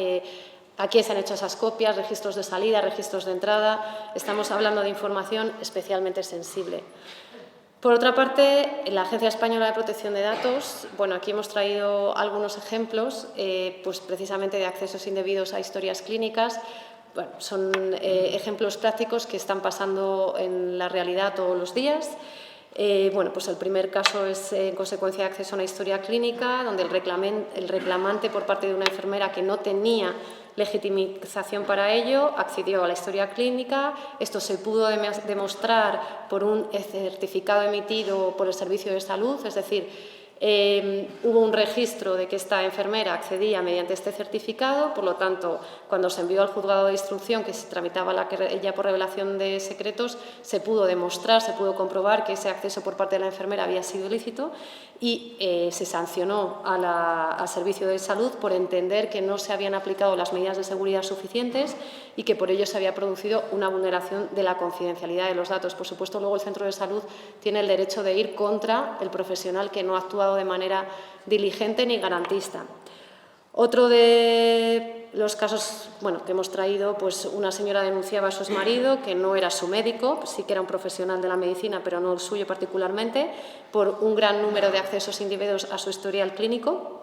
a quién se han hecho esas copias, registros de salida, registros de entrada. Estamos hablando de información especialmente sensible. Por otra parte, la Agencia Española de Protección de Datos, bueno, aquí hemos traído algunos ejemplos, pues precisamente de accesos indebidos a historias clínicas. Bueno, son ejemplos prácticos que están pasando en la realidad todos los días. Bueno, pues el primer caso es en consecuencia de acceso a una historia clínica, donde el reclamante por parte de una enfermera que no tenía legitimización para ello accedió a la historia clínica. Esto se pudo demostrar por un certificado emitido por el Servicio de Salud, es decir, hubo un registro de que esta enfermera accedía mediante este certificado. Por lo tanto, cuando se envió al juzgado de instrucción que se tramitaba la querella por revelación de secretos, se pudo demostrar, se pudo comprobar que ese acceso por parte de la enfermera había sido ilícito y se sancionó al Servicio de Salud por entender que no se habían aplicado las medidas de seguridad suficientes y que por ello se había producido una vulneración de la confidencialidad de los datos. Por supuesto, luego el centro de salud tiene el derecho de ir contra el profesional que no ha actuado de manera diligente ni garantista. Otro de los casos que hemos traído, pues una señora denunciaba a su exmarido, que no era su médico, sí que era un profesional de la medicina, pero no el suyo particularmente, por un gran número de accesos indebidos a su historial clínico.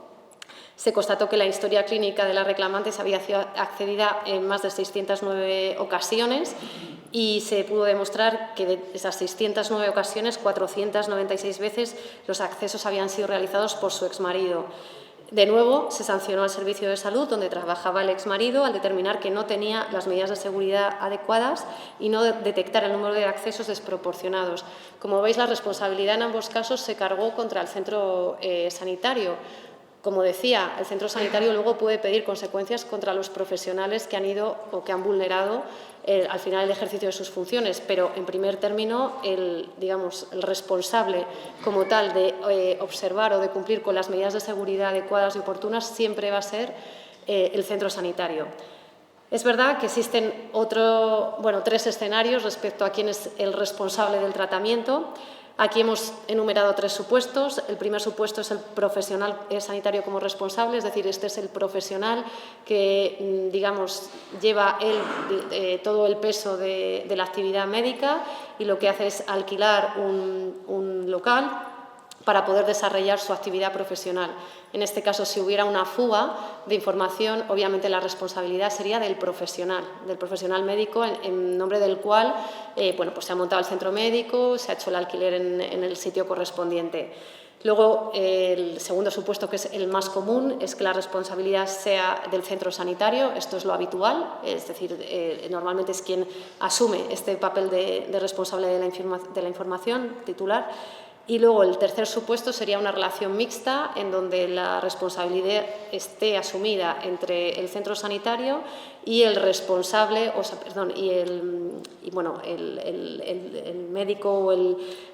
Se constató que la historia clínica de la reclamante se había sido accedida en más de 609 ocasiones y se pudo demostrar que de esas 609 ocasiones, 496 veces los accesos habían sido realizados por su exmarido. De nuevo, se sancionó al Servicio de Salud, donde trabajaba el exmarido, al determinar que no tenía las medidas de seguridad adecuadas y no detectar el número de accesos desproporcionados. Como veis, la responsabilidad en ambos casos se cargó contra el centro sanitario. Como decía, el centro sanitario luego puede pedir consecuencias contra los profesionales que han ido o que han vulnerado al final el ejercicio de sus funciones, pero en primer término el responsable como tal de observar o de cumplir con las medidas de seguridad adecuadas y oportunas siempre va a ser el centro sanitario. Es verdad que existen tres escenarios respecto a quién es el responsable del tratamiento. Aquí hemos enumerado 3 supuestos. El primer supuesto es el profesional sanitario como responsable, es decir, este es el profesional que, lleva todo el peso de la actividad médica y lo que hace es alquilar un local para poder desarrollar su actividad profesional. En este caso, si hubiera una fuga de información, obviamente la responsabilidad sería del profesional médico, en nombre del cual se ha montado el centro médico, se ha hecho el alquiler en el sitio correspondiente. Luego, el segundo supuesto, que es el más común, es que la responsabilidad sea del centro sanitario. Esto es lo habitual, es decir, normalmente es quien asume este papel de responsable de la información titular. Y luego el tercer supuesto sería una relación mixta en donde la responsabilidad esté asumida entre el centro sanitario y el responsable, el médico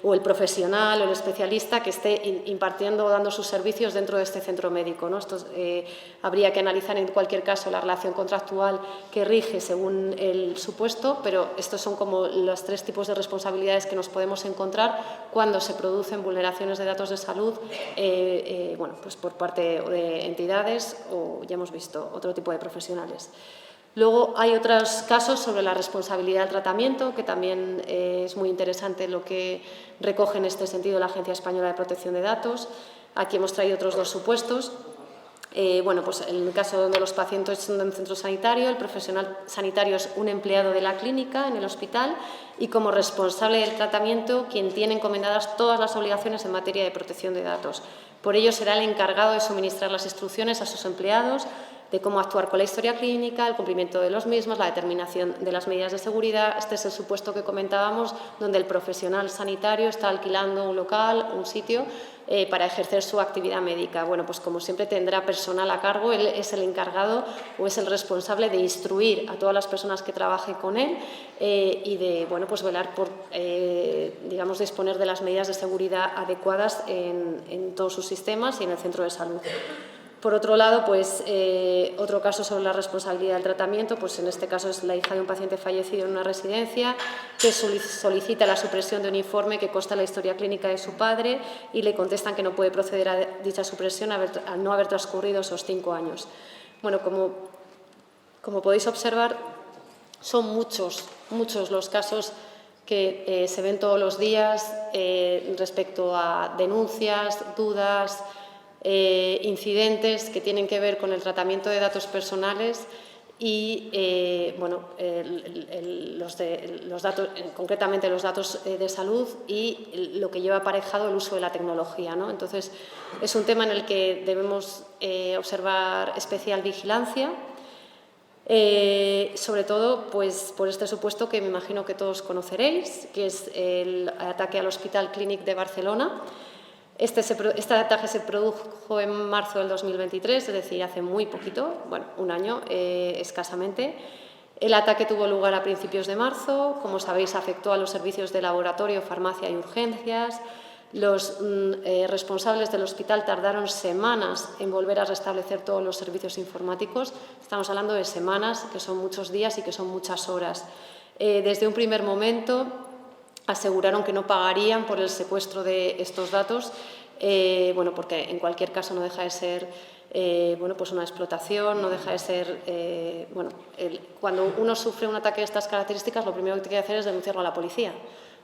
o el profesional o el especialista que esté impartiendo o dando sus servicios dentro de este centro médico, ¿no? Esto habría que analizar en cualquier caso la relación contractual que rige según el supuesto, pero estos son como los 3 tipos de responsabilidades que nos podemos encontrar cuando se producen vulneraciones de datos de salud por parte de entidades o, ya hemos visto, otro tipo de profesionales. Luego hay otros casos sobre la responsabilidad del tratamiento, que también es muy interesante lo que recoge en este sentido la Agencia Española de Protección de Datos. Aquí hemos traído otros 2 supuestos. Bueno, pues en el caso donde los pacientes son de un centro sanitario, el profesional sanitario es un empleado de la clínica en el hospital y como responsable del tratamiento quien tiene encomendadas todas las obligaciones en materia de protección de datos. Por ello será el encargado de suministrar las instrucciones a sus empleados de cómo actuar con la historia clínica, el cumplimiento de los mismos, la determinación de las medidas de seguridad. Este es el supuesto que comentábamos, donde el profesional sanitario está alquilando un local, un sitio, para ejercer su actividad médica. Bueno, pues como siempre tendrá personal a cargo, él es el encargado o es el responsable de instruir a todas las personas que trabajen con él y de, bueno, pues velar por, digamos, disponer de las medidas de seguridad adecuadas en todos sus sistemas y en el centro de salud. Por otro lado, pues, otro caso sobre la responsabilidad del tratamiento, pues en este caso es la hija de un paciente fallecido en una residencia que solicita la supresión de un informe que consta la historia clínica de su padre y le contestan que no puede proceder a dicha supresión al no haber transcurrido esos 5 años. Bueno, como podéis observar, son muchos los casos que se ven todos los días respecto a denuncias, dudas, incidentes que tienen que ver con el tratamiento de datos personales y bueno, los datos, concretamente los datos de salud y lo que lleva aparejado el uso de la tecnología, ¿no? Entonces, es un tema en el que debemos observar especial vigilancia, sobre todo pues, por este supuesto que me imagino que todos conoceréis, que es el ataque al Hospital Clínic de Barcelona. Este ataque se produjo en marzo del 2023, es decir, hace muy poquito, bueno, un año escasamente. El ataque tuvo lugar a principios de marzo, como sabéis, afectó a los servicios de laboratorio, farmacia y urgencias. Los responsables del hospital tardaron semanas en volver a restablecer todos los servicios informáticos. Estamos hablando de semanas, que son muchos días y que son muchas horas. Desde un primer momento aseguraron que no pagarían por el secuestro de estos datos, bueno, porque en cualquier caso no deja de ser bueno, pues una explotación, no deja de ser, bueno, cuando uno sufre un ataque de estas características, lo primero que tiene que hacer es denunciarlo a la policía.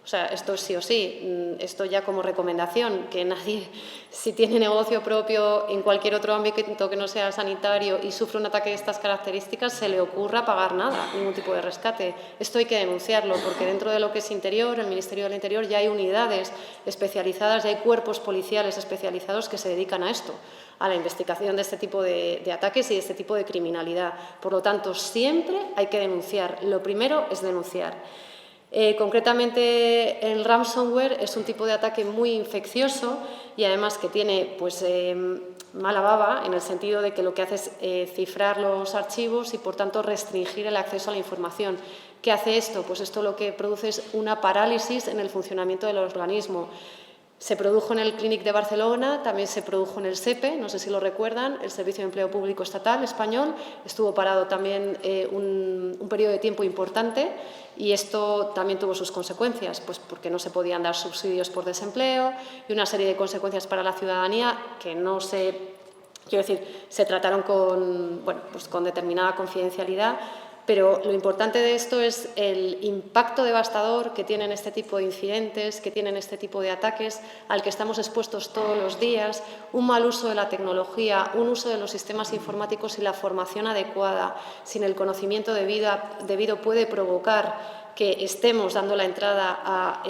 O sea, esto sí o sí, esto ya como recomendación, que nadie, si tiene negocio propio en cualquier otro ámbito que no sea sanitario y sufre un ataque de estas características, se le ocurra pagar nada, ningún tipo de rescate. Esto hay que denunciarlo, porque dentro de lo que es Interior, el Ministerio del Interior, ya hay unidades especializadas, ya hay cuerpos policiales especializados que se dedican a esto, a la investigación de este tipo de ataques y de este tipo de criminalidad. Por lo tanto, siempre hay que denunciar. Lo primero es denunciar. Concretamente, el ransomware es un tipo de ataque muy infeccioso y además que tiene pues, mala baba en el sentido de que lo que hace es cifrar los archivos y, por tanto, restringir el acceso a la información. ¿Qué hace esto? Pues esto lo que produce es una parálisis en el funcionamiento del organismo. Se produjo en el Clínic de Barcelona, también se produjo en el SEPE, no sé si lo recuerdan, el Servicio de Empleo Público Estatal español. Estuvo parado también un periodo de tiempo importante y esto también tuvo sus consecuencias, pues porque no se podían dar subsidios por desempleo y una serie de consecuencias para la ciudadanía que no se, quiero decir, se trataron con, bueno, pues con determinada confidencialidad. Pero lo importante de esto es el impacto devastador que tienen este tipo de incidentes, que tienen este tipo de ataques, al que estamos expuestos todos los días, un mal uso de la tecnología, un uso de los sistemas informáticos y la formación adecuada, sin el conocimiento debido puede provocar que estemos dando la entrada a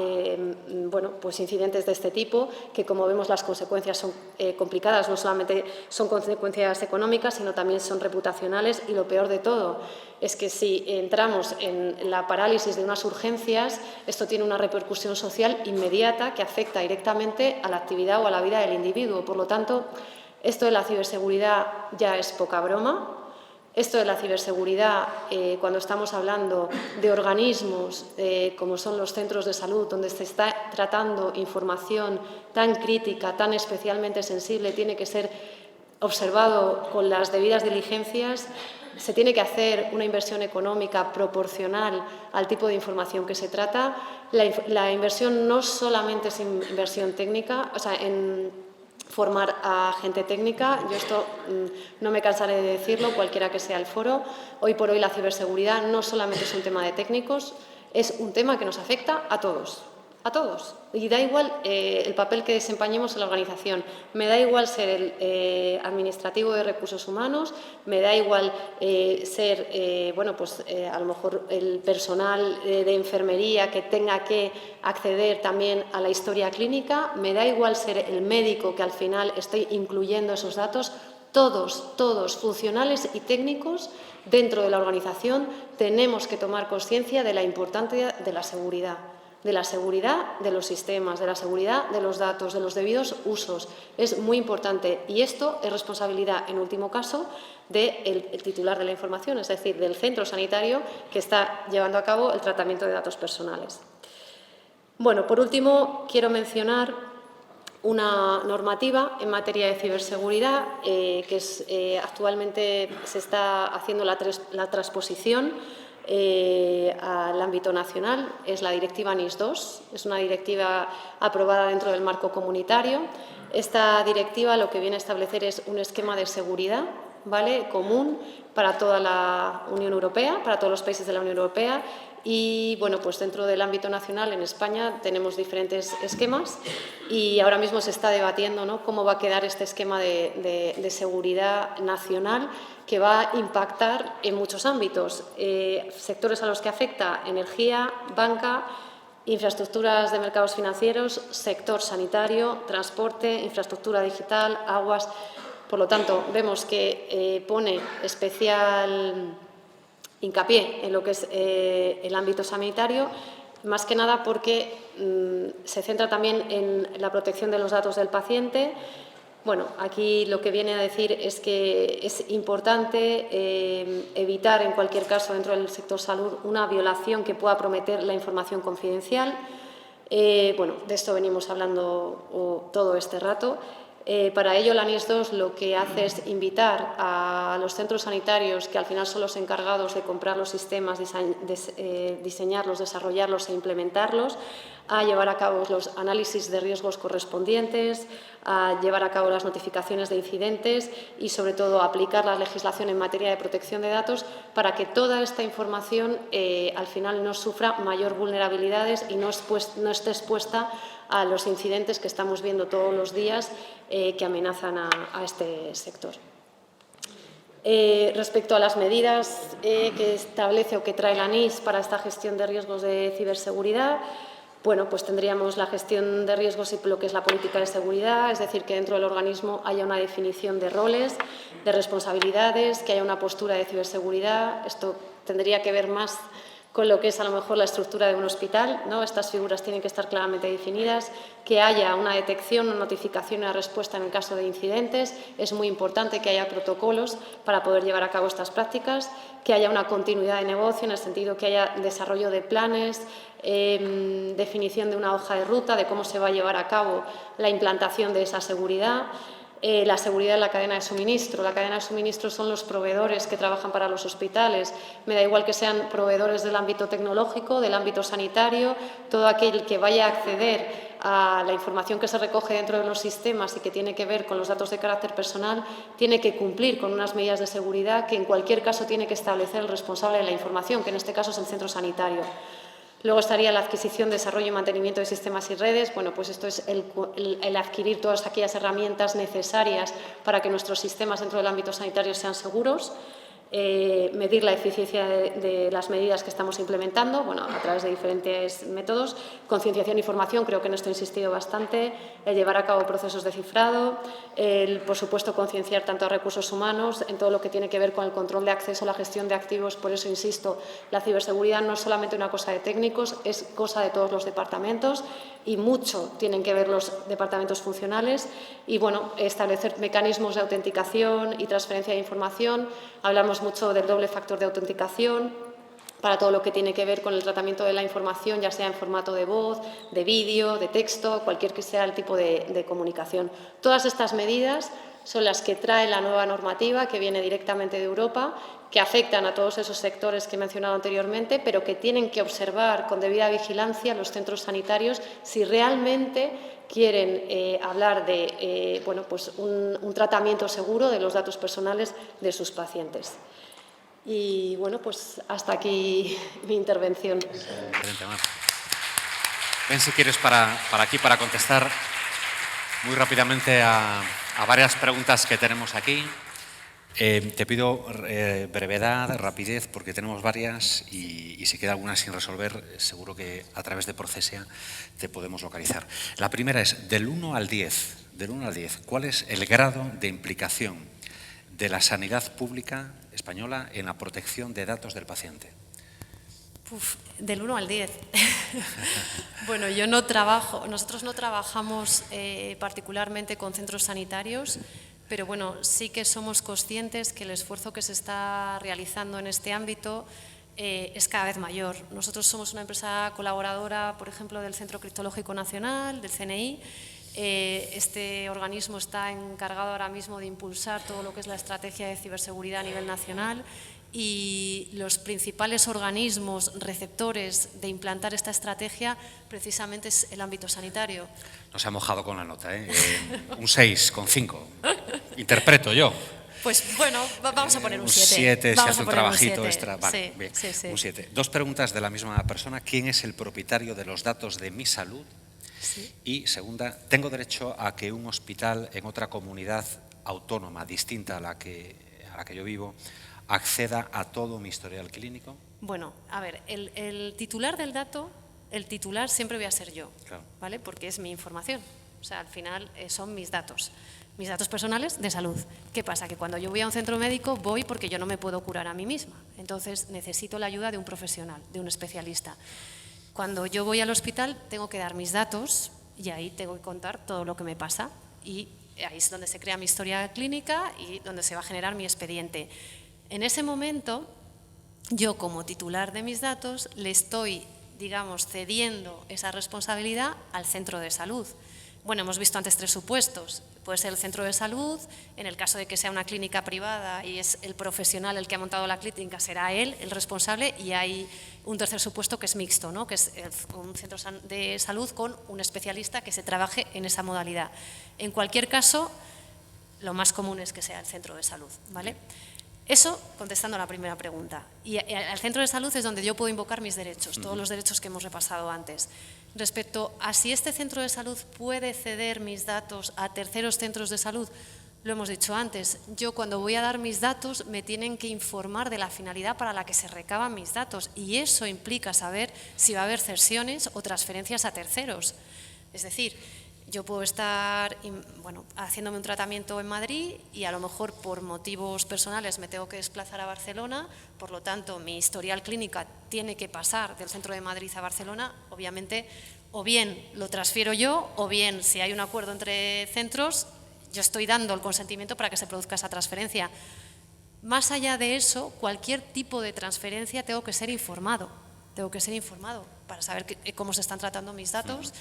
bueno, pues incidentes de este tipo, que como vemos las consecuencias son complicadas, no solamente son consecuencias económicas, sino también son reputacionales y lo peor de todo es que si entramos en la parálisis de unas urgencias, esto tiene una repercusión social inmediata que afecta directamente a la actividad o a la vida del individuo. Por lo tanto, esto de la ciberseguridad ya es poca broma. Esto de la ciberseguridad, cuando estamos hablando de organismos como son los centros de salud, donde se está tratando información tan crítica, tan especialmente sensible, tiene que ser observado con las debidas diligencias. Se tiene que hacer una inversión económica proporcional al tipo de información que se trata. La inversión no solamente es inversión técnica, o sea, en formar a gente técnica. Yo esto no me cansaré de decirlo, cualquiera que sea el foro. Hoy por hoy la ciberseguridad no solamente es un tema de técnicos, es un tema que nos afecta a todos. a todos. Y da igual el papel que desempeñemos en la organización. Me da igual ser el administrativo de recursos humanos, me da igual ser, a lo mejor el personal de enfermería que tenga que acceder también a la historia clínica, me da igual ser el médico que al final esté incluyendo esos datos. Todos, funcionales y técnicos, dentro de la organización tenemos que tomar conciencia de la importancia de la seguridad de los sistemas, de la seguridad de los datos, de los debidos usos. Es muy importante y esto es responsabilidad, en último caso, del titular de la información, es decir, del centro sanitario que está llevando a cabo el tratamiento de datos personales. Bueno, por último, quiero mencionar una normativa en materia de ciberseguridad que actualmente se está haciendo la transposición al ámbito nacional. Es la directiva NIS2, es una directiva aprobada dentro del marco comunitario. Esta directiva lo que viene a establecer es un esquema de seguridad, ¿vale?, común para toda la Unión Europea, para todos los países de la Unión Europea. Y, bueno, pues dentro del ámbito nacional, en España, tenemos diferentes esquemas y ahora mismo se está debatiendo, ¿no?, cómo va a quedar este esquema de seguridad nacional que va a impactar en muchos ámbitos. Sectores a los que afecta: energía, banca, infraestructuras de mercados financieros, sector sanitario, transporte, infraestructura digital, aguas. Por lo tanto, vemos que pone especial hincapié en lo que es el ámbito sanitario, más que nada porque se centra también en la protección de los datos del paciente. Bueno, aquí lo que viene a decir es que es importante evitar, en cualquier caso, dentro del sector salud, una violación que pueda comprometer la información confidencial. De esto venimos hablando todo este rato. Para ello, la NIS2 lo que hace es invitar a los centros sanitarios, que al final son los encargados de comprar los sistemas, diseñarlos, desarrollarlos e implementarlos, a llevar a cabo los análisis de riesgos correspondientes, a llevar a cabo las notificaciones de incidentes y, sobre todo, a aplicar la legislación en materia de protección de datos para que toda esta información al final no sufra mayor vulnerabilidades y no esté expuesta a los incidentes que estamos viendo todos los días que amenazan a este sector. Respecto a las medidas que establece o que trae la NIS para esta gestión de riesgos de ciberseguridad, bueno, pues tendríamos la gestión de riesgos y lo que es la política de seguridad, es decir, que dentro del organismo haya una definición de roles, de responsabilidades, que haya una postura de ciberseguridad. Esto tendría que ver más con lo que es a lo mejor la estructura de un hospital, ¿no? Estas figuras tienen que estar claramente definidas, que haya una detección, una notificación y una respuesta en el caso de incidentes. Es muy importante que haya protocolos para poder llevar a cabo estas prácticas, que haya una continuidad de negocio, en el sentido que haya desarrollo de planes, definición de una hoja de ruta de cómo se va a llevar a cabo la implantación de esa seguridad. La seguridad en la cadena de suministro. La cadena de suministro son los proveedores que trabajan para los hospitales. Me da igual que sean proveedores del ámbito tecnológico, del ámbito sanitario, todo aquel que vaya a acceder a la información que se recoge dentro de los sistemas y que tiene que ver con los datos de carácter personal, tiene que cumplir con unas medidas de seguridad que en cualquier caso tiene que establecer el responsable de la información, que en este caso es el centro sanitario. Luego estaría la adquisición, desarrollo y mantenimiento de sistemas y redes. Bueno, pues esto es el adquirir todas aquellas herramientas necesarias para que nuestros sistemas dentro del ámbito sanitario sean seguros. Medir la eficiencia de las medidas que estamos implementando, bueno, a través de diferentes métodos. Concienciación y formación, creo que en esto he insistido bastante. Llevar a cabo procesos de cifrado. Por supuesto, concienciar tanto a recursos humanos en todo lo que tiene que ver con el control de acceso, la gestión de activos. Por eso insisto, la ciberseguridad no es solamente una cosa de técnicos, es cosa de todos los departamentos y mucho tienen que ver los departamentos funcionales. Y, bueno, establecer mecanismos de autenticación y transferencia de información. Hablamos mucho del doble factor de autenticación para todo lo que tiene que ver con el tratamiento de la información, ya sea en formato de voz, de vídeo, de texto, cualquier que sea el tipo de comunicación. Todas estas medidas son las que trae la nueva normativa que viene directamente de Europa, que afectan a todos esos sectores que he mencionado anteriormente, pero que tienen que observar con debida vigilancia los centros sanitarios si realmente quieren hablar de un tratamiento seguro de los datos personales de sus pacientes. Y, bueno, pues hasta aquí mi intervención. Ven si quieres para aquí para contestar muy rápidamente a varias preguntas que tenemos aquí. Te pido brevedad, rapidez, porque tenemos varias y si queda alguna sin resolver, seguro que a través de Procesia te podemos localizar. La primera es, del 1 al 10, ¿cuál es el grado de implicación de la sanidad pública española en la protección de datos del paciente? Del 1 al 10. Bueno, nosotros no trabajamos particularmente con centros sanitarios, pero bueno, sí que somos conscientes que el esfuerzo que se está realizando en este ámbito es cada vez mayor. Nosotros somos una empresa colaboradora, por ejemplo, del Centro Criptológico Nacional, del CNI. Este organismo está encargado ahora mismo de impulsar todo lo que es la estrategia de ciberseguridad a nivel nacional, y los principales organismos receptores de implantar esta estrategia precisamente es el ámbito sanitario. No se ha mojado con la nota, ¿eh? Un 6,5. Interpreto yo. Pues bueno, vamos a poner un 7. 7, se hace un trabajito extra. Vale, sí, bien, sí. un 7. Dos preguntas de la misma persona. ¿Quién es el propietario de los datos de Mi Salud? Sí. Y segunda, ¿tengo derecho a que un hospital en otra comunidad autónoma distinta a la que yo vivo acceda a todo mi historial clínico? Bueno, a ver, el titular del dato, el titular siempre voy a ser yo, claro, ¿vale? Porque es mi información. O sea, al final son mis datos personales de salud. ¿Qué pasa? Que cuando yo voy a un centro médico voy porque yo no me puedo curar a mí misma. Entonces necesito la ayuda de un profesional, de un especialista. Cuando yo voy al hospital tengo que dar mis datos y ahí tengo que contar todo lo que me pasa. Y ahí es donde se crea mi historia clínica y donde se va a generar mi expediente. En ese momento, yo como titular de mis datos le estoy, digamos, cediendo esa responsabilidad al centro de salud. Bueno, hemos visto antes 3 supuestos. Puede ser el centro de salud, en el caso de que sea una clínica privada y es el profesional el que ha montado la clínica, será él el responsable, y hay un tercer supuesto que es mixto, ¿no? Que es un centro de salud con un especialista que se trabaje en esa modalidad. En cualquier caso, lo más común es que sea el centro de salud, ¿vale? Eso contestando a la primera pregunta. Y al centro de salud es donde yo puedo invocar mis derechos, todos los derechos que hemos repasado antes. Respecto a si este centro de salud puede ceder mis datos a terceros centros de salud, lo hemos dicho antes, yo cuando voy a dar mis datos me tienen que informar de la finalidad para la que se recaban mis datos, y eso implica saber si va a haber cesiones o transferencias a terceros. Es decir, yo puedo estar haciéndome un tratamiento en Madrid y a lo mejor por motivos personales me tengo que desplazar a Barcelona, por lo tanto mi historial clínica tiene que pasar del centro de Madrid a Barcelona. Obviamente, o bien lo transfiero yo, o bien si hay un acuerdo entre centros, yo estoy dando el consentimiento para que se produzca esa transferencia. Más allá de eso, cualquier tipo de transferencia tengo que ser informado para saber cómo se están tratando mis datos.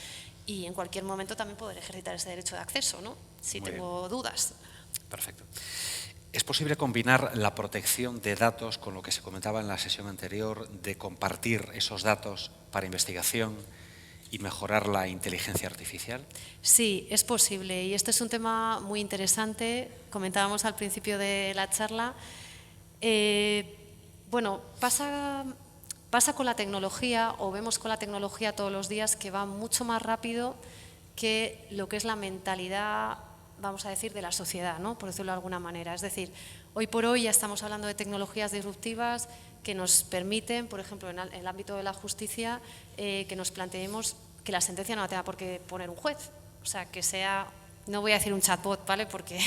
Y en cualquier momento también poder ejercitar ese derecho de acceso, ¿no? Si tengo dudas. Perfecto. ¿Es posible combinar la protección de datos con lo que se comentaba en la sesión anterior, de compartir esos datos para investigación y mejorar la inteligencia artificial? Sí, es posible, y este es un tema muy interesante. Comentábamos al principio de la charla. Pasa con la tecnología, o vemos con la tecnología todos los días, que va mucho más rápido que lo que es la mentalidad, vamos a decir, de la sociedad, ¿no? Por decirlo de alguna manera. Es decir, hoy por hoy ya estamos hablando de tecnologías disruptivas que nos permiten, por ejemplo, en el ámbito de la justicia, que nos planteemos que la sentencia no la tenga por qué poner un juez. O sea, que sea, no voy a decir un chatbot, ¿vale? Porque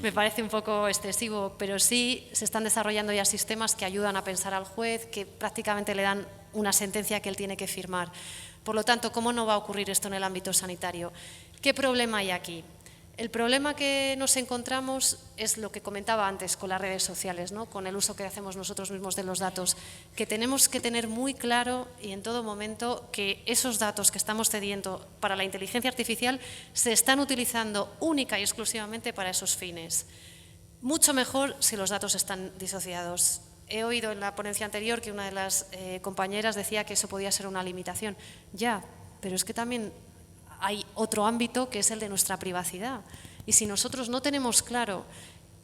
me parece un poco excesivo, pero sí se están desarrollando ya sistemas que ayudan a pensar al juez, que prácticamente le dan una sentencia que él tiene que firmar. Por lo tanto, ¿cómo no va a ocurrir esto en el ámbito sanitario? ¿Qué problema hay aquí? El problema que nos encontramos es lo que comentaba antes con las redes sociales, ¿no? Con el uso que hacemos nosotros mismos de los datos, que tenemos que tener muy claro y en todo momento que esos datos que estamos cediendo para la inteligencia artificial se están utilizando única y exclusivamente para esos fines. Mucho mejor si los datos están disociados. He oído en la ponencia anterior que una de las compañeras decía que eso podía ser una limitación. Ya, pero es que también hay otro ámbito que es el de nuestra privacidad. Y si nosotros no tenemos claro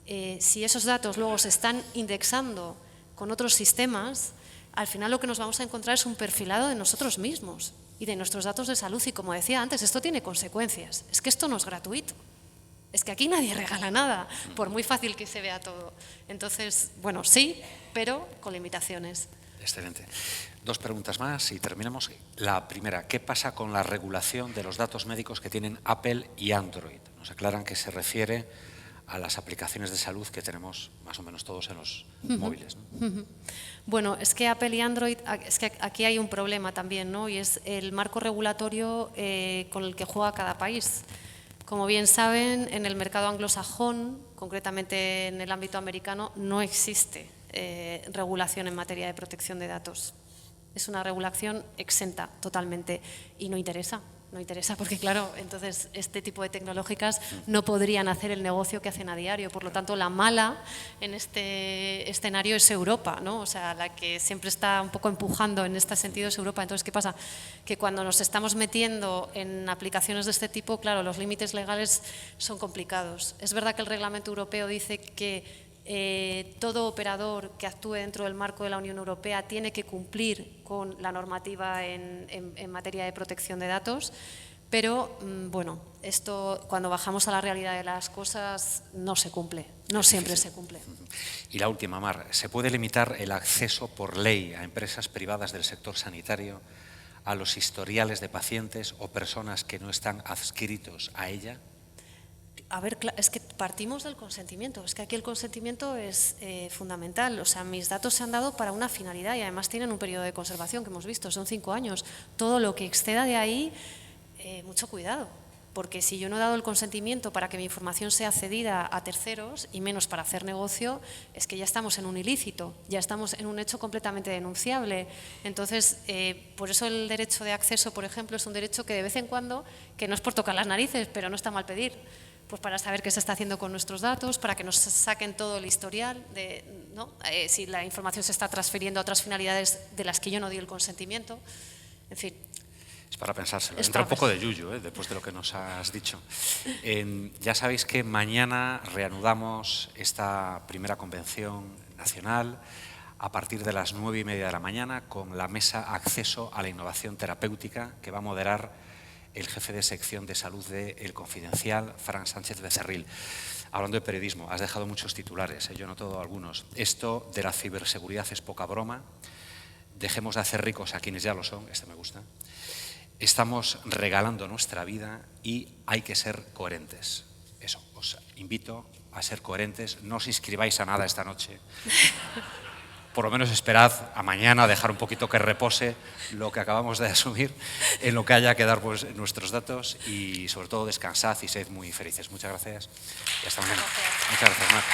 si esos datos luego se están indexando con otros sistemas, al final lo que nos vamos a encontrar es un perfilado de nosotros mismos. y de nuestros datos de salud. Y como decía antes, esto tiene consecuencias. Es que esto no es gratuito. Es que aquí nadie regala nada, por muy fácil que se vea todo. Entonces, bueno, sí, pero con limitaciones. Excelente. 2 preguntas más y terminamos. La primera, ¿qué pasa con la regulación de los datos médicos que tienen Apple y Android? Nos aclaran que se refiere a las aplicaciones de salud que tenemos más o menos todos en los móviles, ¿no? Bueno, es que Apple y Android, es que aquí hay un problema también, ¿no? Y es el marco regulatorio con el que juega cada país. Como bien saben, en el mercado anglosajón, concretamente en el ámbito americano, no existe regulación en materia de protección de datos. Es una regulación exenta totalmente y no interesa. No interesa porque, claro, entonces este tipo de tecnológicas no podrían hacer el negocio que hacen a diario. Por lo tanto, la mala en este escenario es Europa, ¿no? O sea, la que siempre está un poco empujando en este sentido es Europa. Entonces, ¿qué pasa? Que cuando nos estamos metiendo en aplicaciones de este tipo, claro, los límites legales son complicados. Es verdad que el reglamento europeo dice que todo operador que actúe dentro del marco de la Unión Europea tiene que cumplir con la normativa en materia de protección de datos, pero bueno, esto cuando bajamos a la realidad de las cosas no se cumple, no siempre se cumple. Y la última, Mar, ¿se puede limitar el acceso por ley a empresas privadas del sector sanitario a los historiales de pacientes o personas que no están adscritos a ella? A ver, es que partimos del consentimiento, es que aquí el consentimiento es fundamental. O sea, mis datos se han dado para una finalidad y además tienen un periodo de conservación que hemos visto, son 5 años. Todo lo que exceda de ahí, mucho cuidado, porque si yo no he dado el consentimiento para que mi información sea cedida a terceros y menos para hacer negocio, es que ya estamos en un ilícito, ya estamos en un hecho completamente denunciable. Entonces, por eso el derecho de acceso, por ejemplo, es un derecho que de vez en cuando, que no es por tocar las narices, pero no está mal pedir. Pues para saber qué se está haciendo con nuestros datos, para que nos saquen todo el historial, ¿no? Si la información se está transfiriendo a otras finalidades de las que yo no di el consentimiento, en fin. Es para pensárselo. Entra un poco de yuyu, después de lo que nos has dicho. Ya sabéis que mañana reanudamos esta primera convención nacional a partir de las 9:30 de la mañana con la mesa Acceso a la Innovación Terapéutica que va a moderar el jefe de sección de salud de El Confidencial, Fran Sánchez Becerril. Hablando de periodismo, has dejado muchos titulares, yo he notado algunos. Esto de la ciberseguridad es poca broma. Dejemos de hacer ricos a quienes ya lo son, este me gusta. Estamos regalando nuestra vida y hay que ser coherentes. Eso, os invito a ser coherentes. No os inscribáis a nada esta noche. Por lo menos esperad a mañana a dejar un poquito que repose lo que acabamos de asumir en lo que haya que dar pues, nuestros datos y sobre todo descansad y sed muy felices. Muchas gracias y hasta mañana. Muchas gracias, Mar.